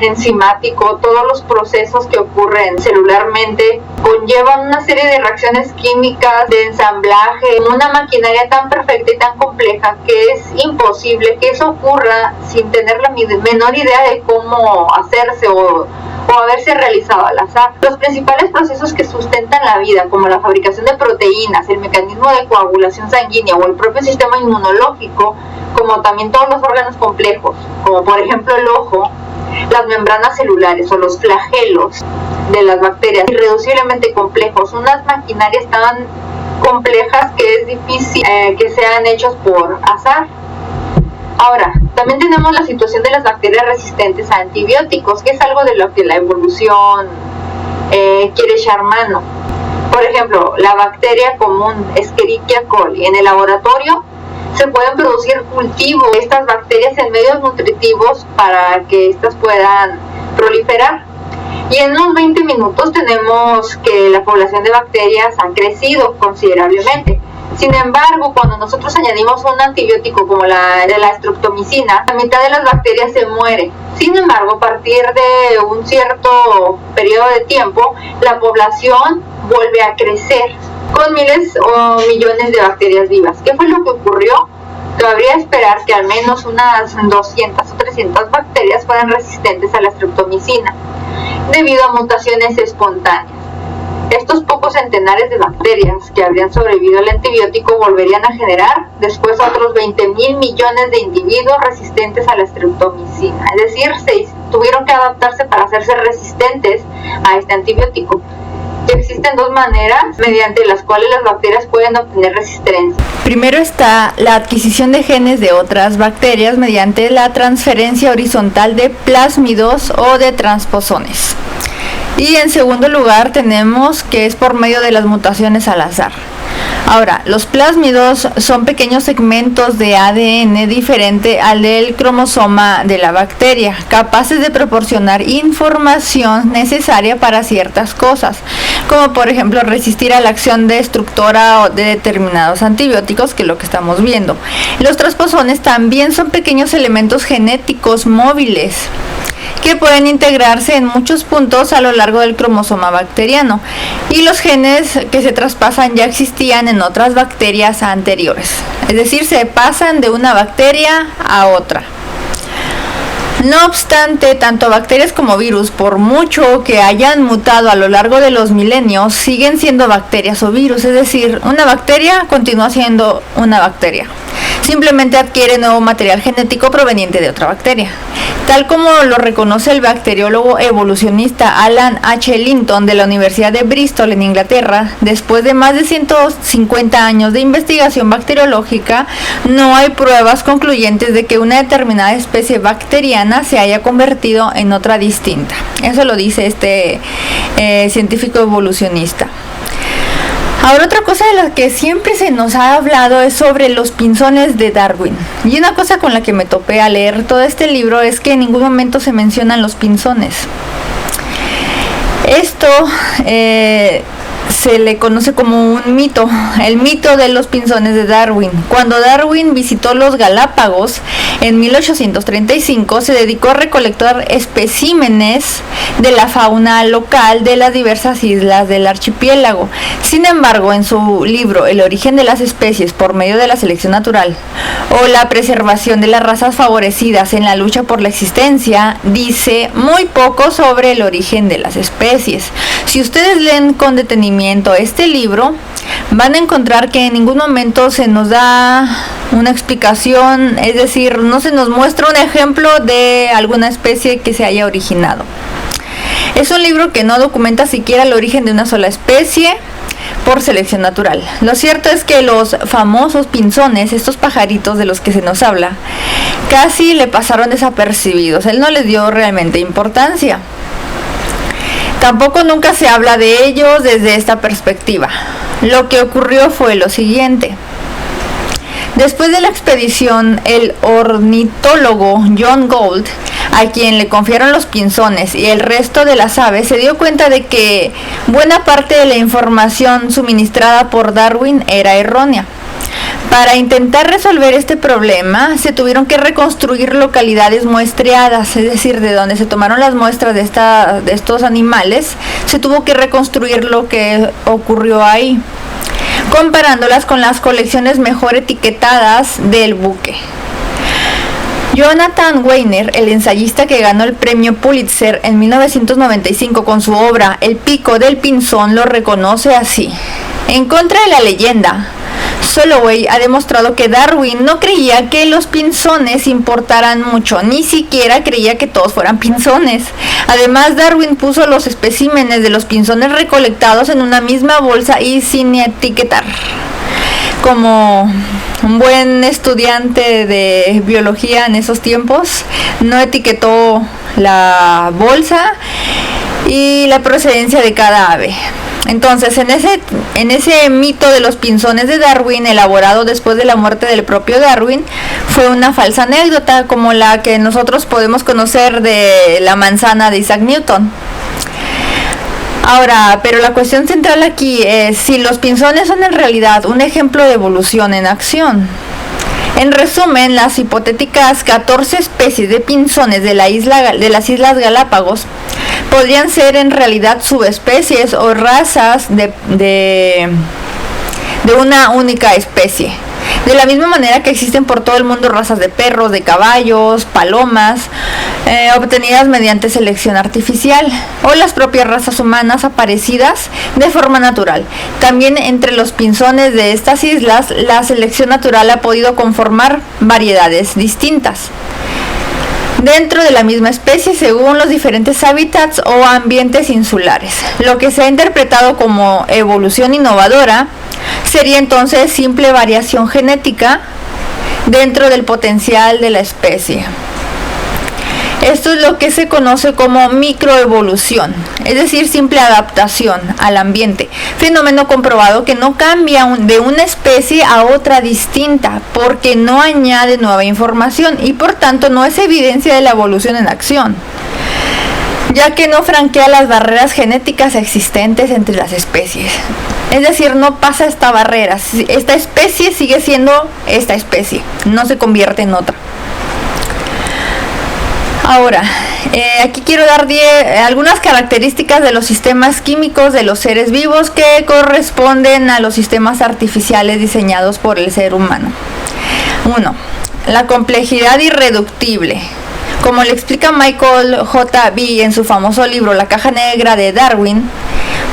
enzimático, todos los procesos que ocurren celularmente conllevan una serie de reacciones químicas de ensamblaje, una maquinaria tan perfecta y tan compleja que es imposible que eso ocurra sin tener la menor idea de cómo hacerse o haberse realizado al azar. Los principales procesos que sustentan la vida, como la fabricación de proteínas, el mecanismo de coagulación sanguínea o el propio sistema inmunológico, como también todos los órganos complejos, como por ejemplo el ojo, las membranas celulares o los flagelos de las bacterias, irreduciblemente complejos, unas maquinarias tan complejas que es difícil que sean hechos por azar. Ahora, también tenemos la situación de las bacterias resistentes a antibióticos, que es algo de lo que la evolución quiere echar mano. Por ejemplo, la bacteria común Escherichia coli. En el laboratorio se pueden producir cultivos de estas bacterias en medios nutritivos para que éstas puedan proliferar. Y en unos 20 minutos tenemos que la población de bacterias ha crecido considerablemente. Sin embargo, cuando nosotros añadimos un antibiótico como la streptomicina, la mitad de las bacterias se muere. Sin embargo, a partir de un cierto periodo de tiempo, la población vuelve a crecer con miles o millones de bacterias vivas. ¿Qué fue lo que ocurrió? Cabría esperar que al menos unas 200 o 300 bacterias fueran resistentes a la streptomicina, debido a mutaciones espontáneas. Estos pocos centenares de bacterias que habrían sobrevivido al antibiótico volverían a generar después otros 20.000 millones de individuos resistentes a la streptomicina. Es decir, tuvieron que adaptarse para hacerse resistentes a este antibiótico. Existen dos maneras mediante las cuales las bacterias pueden obtener resistencia. Primero está la adquisición de genes de otras bacterias mediante la transferencia horizontal de plásmidos o de transposones. Y en segundo lugar tenemos que es por medio de las mutaciones al azar. Ahora, los plásmidos son pequeños segmentos de ADN diferente al del cromosoma de la bacteria, capaces de proporcionar información necesaria para ciertas cosas, como por ejemplo resistir a la acción destructora de determinados antibióticos, que es lo que estamos viendo. Los transposones también son pequeños elementos genéticos móviles que pueden integrarse en muchos puntos a lo largo del cromosoma bacteriano, y los genes que se traspasan ya existían en otras bacterias anteriores, es decir, se pasan de una bacteria a otra. No obstante, tanto bacterias como virus, por mucho que hayan mutado a lo largo de los milenios, siguen siendo bacterias o virus, es decir, una bacteria continúa siendo una bacteria. Simplemente adquiere nuevo material genético proveniente de otra bacteria. Tal como lo reconoce el bacteriólogo evolucionista Alan H. Linton de la Universidad de Bristol en Inglaterra, después de más de 150 años de investigación bacteriológica, no hay pruebas concluyentes de que una determinada especie bacteriana se haya convertido en otra distinta. Eso lo dice este científico evolucionista. Ahora, otra cosa de la que siempre se nos ha hablado es sobre los pinzones de Darwin. Y una cosa con la que me topé al leer todo este libro es que en ningún momento se mencionan los pinzones. Esto se le conoce como un mito, el mito de los pinzones de Darwin. Cuando Darwin visitó los Galápagos en 1835, se dedicó a recolectar especímenes de la fauna local de las diversas islas del archipiélago. Sin embargo, en su libro El origen de las especies por medio de la selección natural o la preservación de las razas favorecidas en la lucha por la existencia, dice muy poco sobre el origen de las especies. Si ustedes leen con detenimiento este libro, van a encontrar que en ningún momento se nos da una explicación, es decir, no se nos muestra un ejemplo de alguna especie que se haya originado. Es un libro que no documenta siquiera el origen de una sola especie por selección natural. Lo cierto es que los famosos pinzones, estos pajaritos de los que se nos habla, casi le pasaron desapercibidos. Él no les dio realmente importancia. Tampoco nunca se habla de ellos desde esta perspectiva. Lo que ocurrió fue lo siguiente. Después de la expedición, el ornitólogo John Gould, a quien le confiaron los pinzones y el resto de las aves, se dio cuenta de que buena parte de la información suministrada por Darwin era errónea. Para intentar resolver este problema, se tuvieron que reconstruir localidades muestreadas, es decir, de donde se tomaron las muestras de estos animales, se tuvo que reconstruir lo que ocurrió ahí, comparándolas con las colecciones mejor etiquetadas del buque. Jonathan Weiner, el ensayista que ganó el premio Pulitzer en 1995 con su obra El pico del pinzón, lo reconoce así. En contra de la leyenda, Soloway ha demostrado que Darwin no creía que los pinzones importaran mucho, ni siquiera creía que todos fueran pinzones. Además, Darwin puso los especímenes de los pinzones recolectados en una misma bolsa y sin etiquetar. Como un buen estudiante de biología en esos tiempos, no etiquetó la bolsa y la procedencia de cada ave. Entonces, en ese mito de los pinzones de Darwin, elaborado después de la muerte del propio Darwin, fue una falsa anécdota como la que nosotros podemos conocer de la manzana de Isaac Newton. Ahora, pero la cuestión central aquí es si los pinzones son en realidad un ejemplo de evolución en acción. En resumen, las hipotéticas 14 especies de pinzones de las Islas Galápagos podrían ser en realidad subespecies o razas de una única especie. De la misma manera que existen por todo el mundo razas de perros, de caballos, palomas, obtenidas mediante selección artificial, o las propias razas humanas aparecidas de forma natural. También entre los pinzones de estas islas, la selección natural ha podido conformar variedades distintas dentro de la misma especie según los diferentes hábitats o ambientes insulares. Lo que se ha interpretado como evolución innovadora sería entonces simple variación genética dentro del potencial de la especie. Esto es lo que se conoce como microevolución, es decir, simple adaptación al ambiente, fenómeno comprobado que no cambia de una especie a otra distinta porque no añade nueva información y por tanto no es evidencia de la evolución en acción, ya que no franquea las barreras genéticas existentes entre las especies. Es decir, no pasa esta barrera, esta especie sigue siendo esta especie, no se convierte en otra. Ahora, aquí quiero dar algunas características de los sistemas químicos de los seres vivos que corresponden a los sistemas artificiales diseñados por el ser humano. 1. La complejidad irreductible. Como le explica Michael J. B. en su famoso libro La caja negra de Darwin,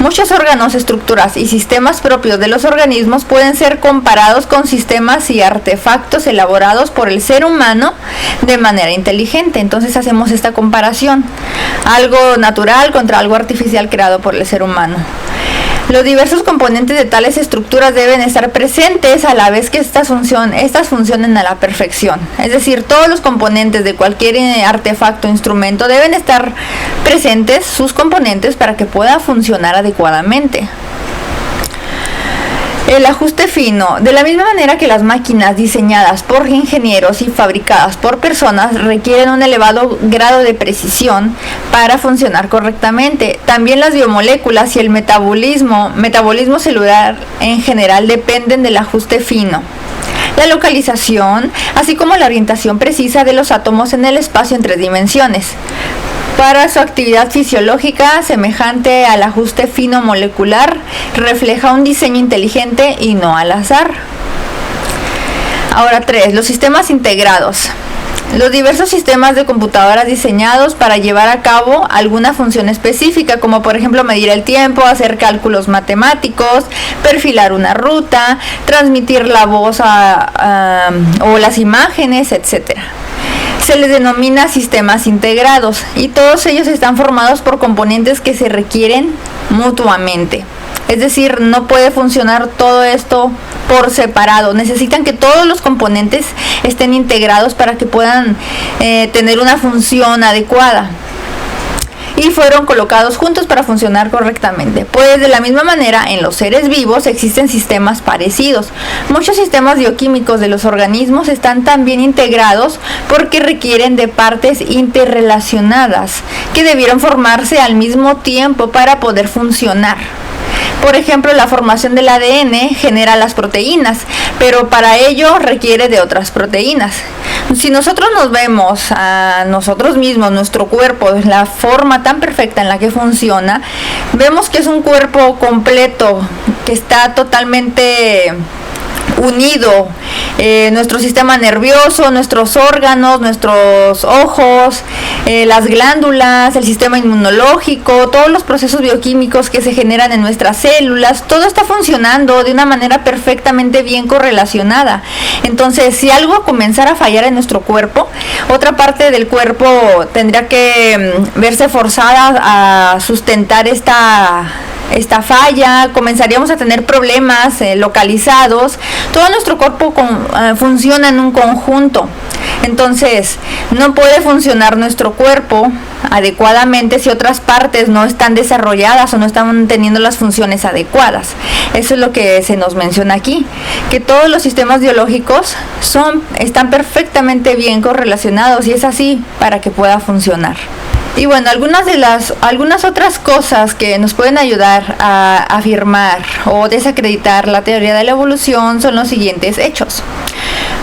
muchos órganos, estructuras y sistemas propios de los organismos pueden ser comparados con sistemas y artefactos elaborados por el ser humano de manera inteligente. Entonces hacemos esta comparación, algo natural contra algo artificial creado por el ser humano. Los diversos componentes de tales estructuras deben estar presentes a la vez que estas funcionen a la perfección. Es decir, todos los componentes de cualquier artefacto o instrumento deben estar presentes, sus componentes, para que pueda funcionar adecuadamente. El ajuste fino. De la misma manera que las máquinas diseñadas por ingenieros y fabricadas por personas requieren un elevado grado de precisión para funcionar correctamente, también las biomoléculas y el metabolismo celular en general dependen del ajuste fino. La localización, así como la orientación precisa de los átomos en el espacio en 3 dimensiones. Para su actividad fisiológica, semejante al ajuste fino molecular, refleja un diseño inteligente y no al azar. Ahora 3. Los sistemas integrados. Los diversos sistemas de computadoras diseñados para llevar a cabo alguna función específica, como por ejemplo medir el tiempo, hacer cálculos matemáticos, perfilar una ruta, transmitir la voz o las imágenes, etc. Se les denomina sistemas integrados y todos ellos están formados por componentes que se requieren mutuamente. Es decir, no puede funcionar todo esto por separado. Necesitan que todos los componentes estén integrados para que puedan tener una función adecuada. Y fueron colocados juntos para funcionar correctamente. Pues de la misma manera, en los seres vivos existen sistemas parecidos. Muchos sistemas bioquímicos de los organismos están también integrados porque requieren de partes interrelacionadas que debieron formarse al mismo tiempo para poder funcionar. Por ejemplo, la formación del ADN genera las proteínas, pero para ello requiere de otras proteínas. Si nosotros nos vemos a nosotros mismos, nuestro cuerpo, la forma tan perfecta en la que funciona, vemos que es un cuerpo completo, que está totalmente unido, nuestro sistema nervioso, nuestros órganos, nuestros ojos, las glándulas, el sistema inmunológico, todos los procesos bioquímicos que se generan en nuestras células, todo está funcionando de una manera perfectamente bien correlacionada. Entonces, si algo comenzara a fallar en nuestro cuerpo, otra parte del cuerpo tendría que verse forzada a sustentar esta falla, comenzaríamos a tener problemas localizados. Todo nuestro cuerpo funciona en un conjunto. Entonces, no puede funcionar nuestro cuerpo adecuadamente si otras partes no están desarrolladas o no están teniendo las funciones adecuadas. Eso es lo que se nos menciona aquí, que todos los sistemas biológicos están perfectamente bien correlacionados, y es así para que pueda funcionar. Y bueno, algunas otras cosas que nos pueden ayudar a afirmar o desacreditar la teoría de la evolución son los siguientes hechos.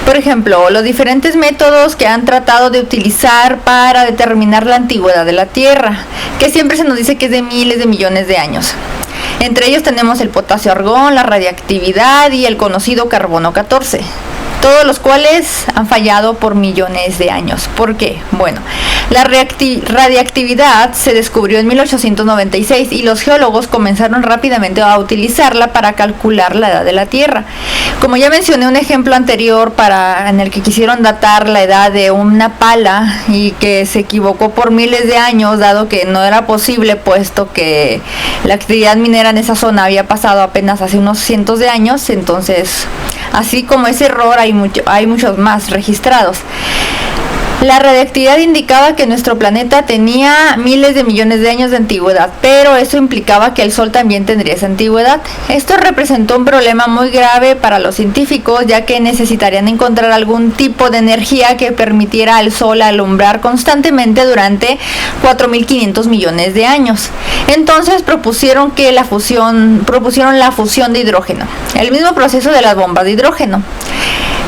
Por ejemplo, los diferentes métodos que han tratado de utilizar para determinar la antigüedad de la Tierra, que siempre se nos dice que es de miles de millones de años. Entre ellos tenemos el potasio-argón, la radiactividad y el conocido carbono 14. Todos los cuales han fallado por millones de años. ¿Por qué? Bueno, la radiactividad se descubrió en 1896 y los geólogos comenzaron rápidamente a utilizarla para calcular la edad de la Tierra. Como ya mencioné un ejemplo anterior en el que quisieron datar la edad de una pala y que se equivocó por miles de años, dado que no era posible, puesto que la actividad minera en esa zona había pasado apenas hace unos cientos de años. Entonces, así como ese error, hay muchos más registrados. La radiactividad indicaba que nuestro planeta tenía miles de millones de años de antigüedad, pero eso implicaba que el Sol también tendría esa antigüedad. Esto representó un problema muy grave para los científicos, ya que necesitarían encontrar algún tipo de energía que permitiera al Sol alumbrar constantemente durante 4.500 millones de años. Entonces propusieron la fusión de hidrógeno, el mismo proceso de las bombas de hidrógeno.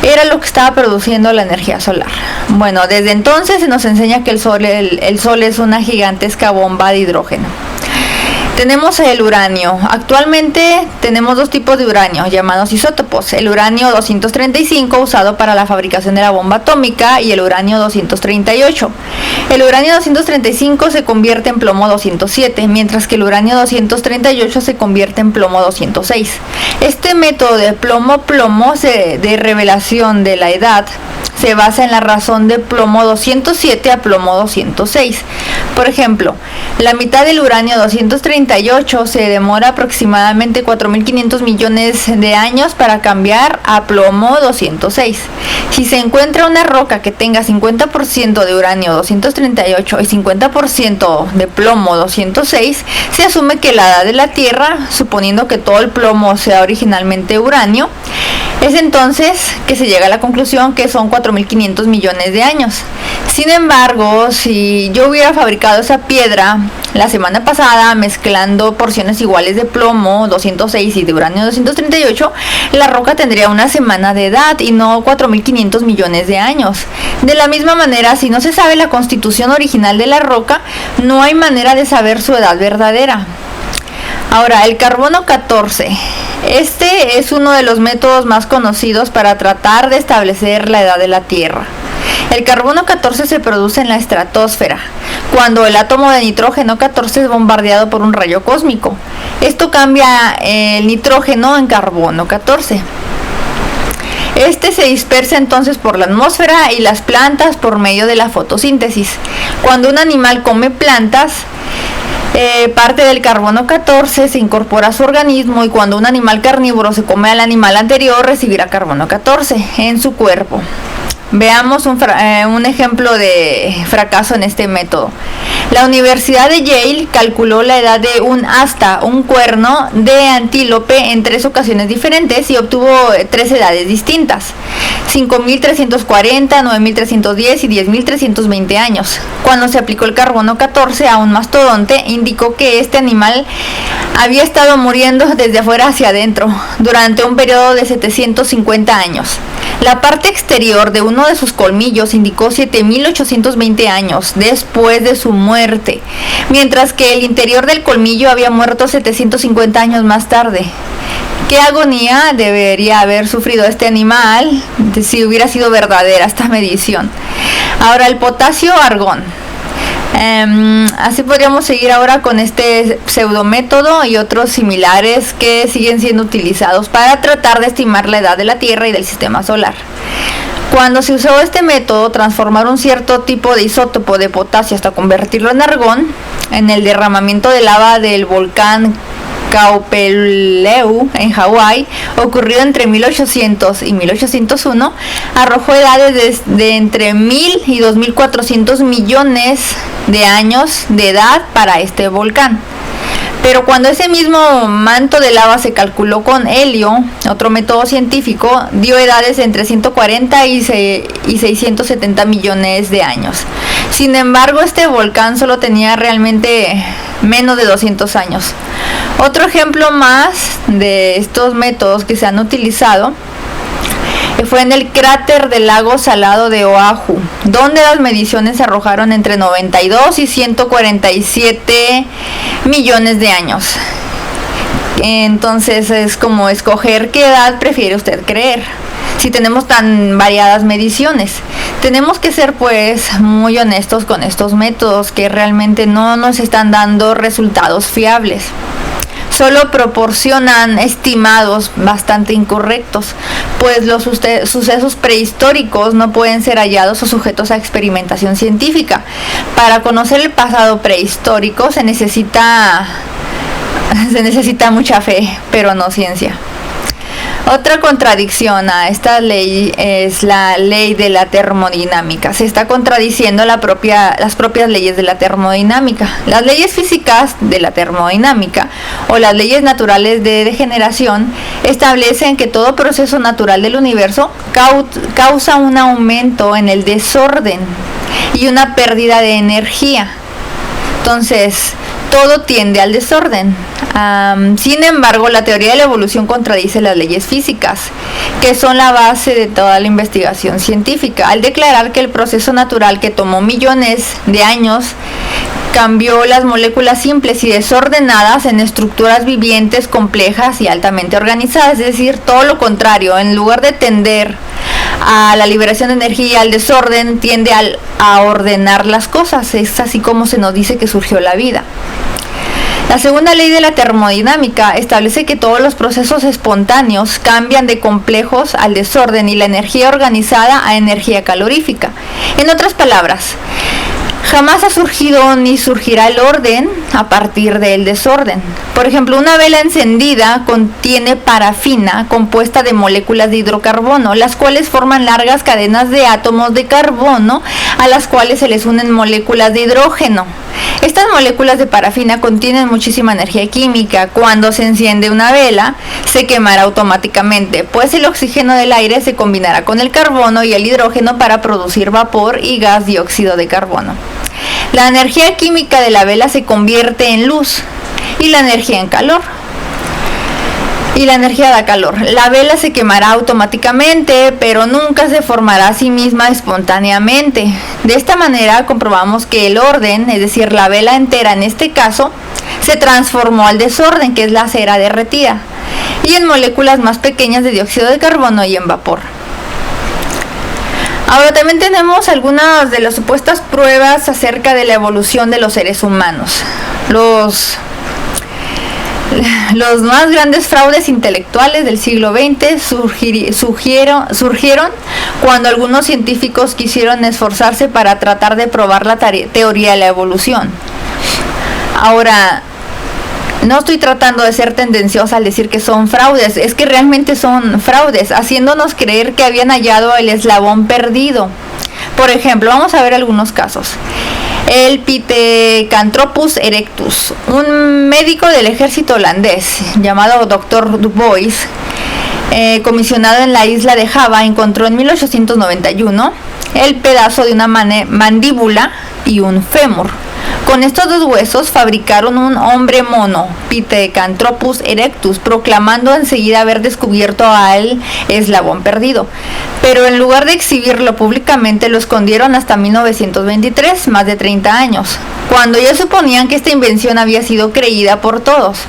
Era lo que estaba produciendo la energía solar. Bueno, desde entonces se nos enseña que el Sol es una gigantesca bomba de hidrógeno. Tenemos el uranio. Actualmente tenemos dos tipos de uranio llamados isótopos. El uranio 235 usado para la fabricación de la bomba atómica y el uranio 238. El uranio 235 se convierte en plomo 207, mientras que el uranio 238 se convierte en plomo 206. Este método de plomo-plomo de revelación de la edad se basa en la razón de plomo 207 a plomo 206. Por ejemplo, la mitad del uranio 238 se demora aproximadamente 4.500 millones de años para cambiar a plomo 206. Si se encuentra una roca que tenga 50% de uranio 238 y 50% de plomo 206, se asume que la edad de la Tierra, suponiendo que todo el plomo sea originalmente uranio, es entonces que se llega a la conclusión que son 4.500 millones de años. Sin embargo, si yo hubiera fabricado esa piedra la semana pasada mezclando porciones iguales de plomo 206 y de uranio 238, la roca tendría una semana de edad y no 4.500 millones de años. De la misma manera, si no se sabe la constitución original de la roca, no hay manera de saber su edad verdadera. Ahora, el carbono 14. Este es uno de los métodos más conocidos para tratar de establecer la edad de la Tierra. El carbono 14 se produce en la estratosfera, cuando el átomo de nitrógeno 14 es bombardeado por un rayo cósmico. Esto cambia el nitrógeno en carbono 14. Este se dispersa entonces por la atmósfera y las plantas por medio de la fotosíntesis. Cuando un animal come plantas, parte del carbono 14 se incorpora a su organismo, y cuando un animal carnívoro se come al animal anterior, recibirá carbono 14 en su cuerpo. Veamos un ejemplo de fracaso en este método. La Universidad de Yale calculó la edad de un cuerno de antílope en 3 ocasiones diferentes y obtuvo 3 edades distintas: 5.340, 9.310 y 10.320 años. Cuando se aplicó el carbono 14 a un mastodonte, indicó que este animal había estado muriendo desde afuera hacia adentro durante un periodo de 750 años. La parte exterior de uno de sus colmillos indicó 7.820 años después de su muerte, mientras que el interior del colmillo había muerto 750 años más tarde. ¿Qué agonía debería haber sufrido este animal si hubiera sido verdadera esta medición? Ahora, el potasio-argón. Así podríamos seguir ahora con este pseudométodo y otros similares que siguen siendo utilizados para tratar de estimar la edad de la Tierra y del sistema solar. Cuando se usó este método, transformar un cierto tipo de isótopo de potasio hasta convertirlo en argón, en el derramamiento de lava del volcán Kaupeleu en Hawái, ocurrido entre 1800 y 1801, arrojó edades de entre 1.000 y 2.400 millones de años de edad para este volcán. Pero cuando ese mismo manto de lava se calculó con helio, otro método científico, dio edades entre 140 y 670 millones de años. Sin embargo, este volcán solo tenía realmente menos de 200 años. Otro ejemplo más de estos métodos que se han utilizado fue en el cráter del lago salado de Oahu, donde las mediciones arrojaron entre 92 y 147 millones de años. Entonces es como escoger qué edad prefiere usted creer, si tenemos tan variadas mediciones. Tenemos que ser pues muy honestos con estos métodos que realmente no nos están dando resultados fiables. Solo proporcionan estimados bastante incorrectos, pues los sucesos prehistóricos no pueden ser hallados o sujetos a experimentación científica. Para conocer el pasado prehistórico se necesita mucha fe, pero no ciencia. Otra contradicción a esta ley es la ley de la termodinámica. Se está contradiciendo las propias leyes de la termodinámica. Las leyes físicas de la termodinámica o las leyes naturales de degeneración establecen que todo proceso natural del universo causa un aumento en el desorden y una pérdida de energía. Entonces, todo tiende al desorden. Sin embargo, la teoría de la evolución contradice las leyes físicas, que son la base de toda la investigación científica, al declarar que el proceso natural que tomó millones de años cambió las moléculas simples y desordenadas en estructuras vivientes, complejas y altamente organizadas, es decir, todo lo contrario. En lugar de tender a la liberación de energía y al desorden, tiende a ordenar las cosas. Es así como se nos dice que surgió la vida. La segunda ley de la termodinámica establece que todos los procesos espontáneos cambian de complejos al desorden y la energía organizada a energía calorífica. En otras palabras, jamás ha surgido ni surgirá el orden a partir del desorden. Por ejemplo, una vela encendida contiene parafina compuesta de moléculas de hidrocarbono, las cuales forman largas cadenas de átomos de carbono a las cuales se les unen moléculas de hidrógeno. Estas moléculas de parafina contienen muchísima energía química. Cuando se enciende una vela, se quemará automáticamente, pues el oxígeno del aire se combinará con el carbono y el hidrógeno para producir vapor y gas dióxido de carbono. La energía química de la vela se convierte en luz y la energía en calor. Y la energía da calor. La vela se quemará automáticamente, pero nunca se formará a sí misma espontáneamente. De esta manera comprobamos que el orden, es decir, la vela entera en este caso, se transformó al desorden, que es la cera derretida, y en moléculas más pequeñas de dióxido de carbono y en vapor. Ahora también tenemos algunas de las supuestas pruebas acerca de la evolución de los seres humanos. Los más grandes fraudes intelectuales del siglo XX surgieron cuando algunos científicos quisieron esforzarse para tratar de probar la teoría de la evolución. Ahora, no estoy tratando de ser tendenciosa al decir que son fraudes, es que realmente son fraudes, haciéndonos creer que habían hallado el eslabón perdido. Por ejemplo, vamos a ver algunos casos. El Pithecanthropus erectus, un médico del ejército holandés llamado Dr. Du Bois, comisionado en la isla de Java, encontró en 1891 el pedazo de una mandíbula y un fémur. Con estos dos huesos fabricaron un hombre mono, Pithecanthropus erectus, proclamando enseguida haber descubierto al eslabón perdido. Pero en lugar de exhibirlo públicamente, lo escondieron hasta 1923, más de 30 años, cuando ya suponían que esta invención había sido creída por todos.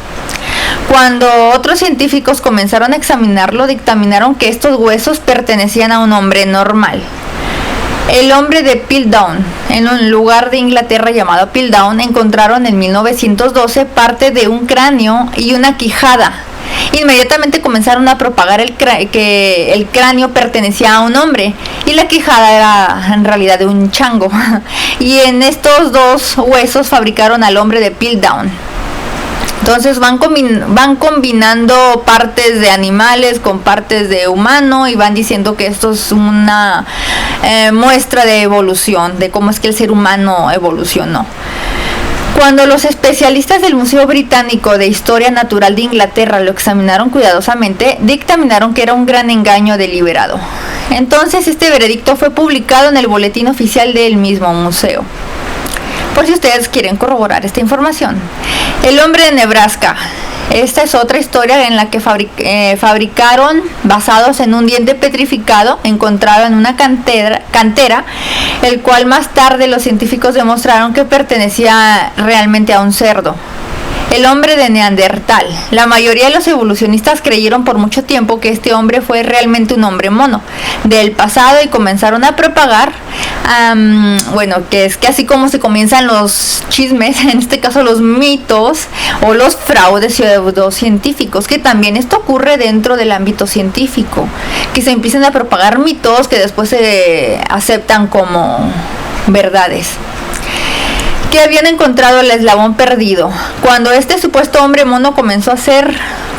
Cuando otros científicos comenzaron a examinarlo, dictaminaron que estos huesos pertenecían a un hombre normal. El hombre de Piltdown, en un lugar de Inglaterra llamado Piltdown, encontraron en 1912 parte de un cráneo y una quijada. Inmediatamente comenzaron a propagar que el cráneo pertenecía a un hombre y la quijada era en realidad de un chango. Y en estos dos huesos fabricaron al hombre de Piltdown. Entonces van combinando partes de animales con partes de humano y van diciendo que esto es una muestra de evolución, de cómo es que el ser humano evolucionó. Cuando los especialistas del Museo Británico de Historia Natural de Inglaterra lo examinaron cuidadosamente, dictaminaron que era un gran engaño deliberado. Entonces este veredicto fue publicado en el boletín oficial del mismo museo. Por si ustedes quieren corroborar esta información. El hombre de Nebraska. Esta es otra historia en la que fabricaron basados en un diente petrificado encontrado en una cantera, el cual más tarde los científicos demostraron que pertenecía realmente a un cerdo. El hombre de Neandertal. La mayoría de los evolucionistas creyeron por mucho tiempo que este hombre fue realmente un hombre mono del pasado y comenzaron a propagar, que es que así como se comienzan los chismes, en este caso los mitos o los fraudes pseudocientíficos, que también esto ocurre dentro del ámbito científico, que se empiezan a propagar mitos que después se aceptan como verdades. Que habían encontrado el eslabón perdido. Cuando este supuesto hombre mono comenzó a ser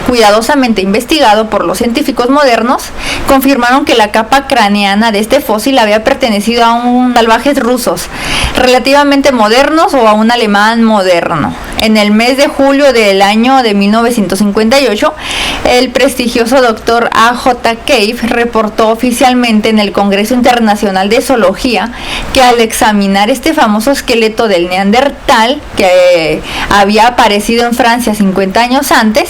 cuidadosamente investigado por los científicos modernos, confirmaron que la capa craneana de este fósil había pertenecido a un salvajes rusos relativamente modernos o a un alemán moderno. En el mes de julio del año de 1958, el prestigioso doctor A.J. Cave reportó oficialmente en el Congreso Internacional de Zoología que al examinar este famoso esqueleto del Neandertal, que había aparecido en Francia 50 años antes,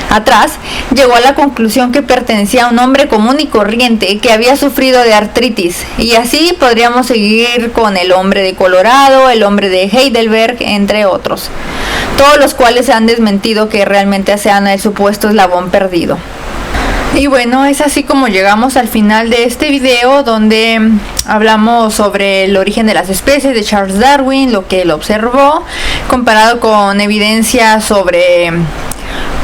atrás, llegó a la conclusión que pertenecía a un hombre común y corriente que había sufrido de artritis. Y así podríamos seguir con el hombre de Colorado, el hombre de Heidelberg, entre otros, todos los cuales se han desmentido que realmente sean el supuesto eslabón perdido. Y bueno, es así como llegamos al final de este video, donde hablamos sobre el origen de las especies de Charles Darwin, lo que él observó, comparado con evidencia sobre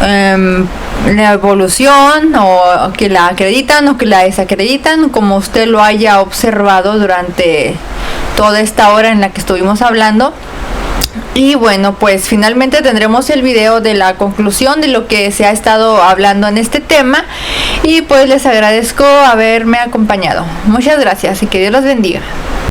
la evolución, o que la acreditan o que la desacreditan, como usted lo haya observado durante toda esta hora en la que estuvimos hablando. Y bueno, pues finalmente tendremos el video de la conclusión de lo que se ha estado hablando en este tema, y pues les agradezco haberme acompañado. Muchas gracias y que Dios los bendiga.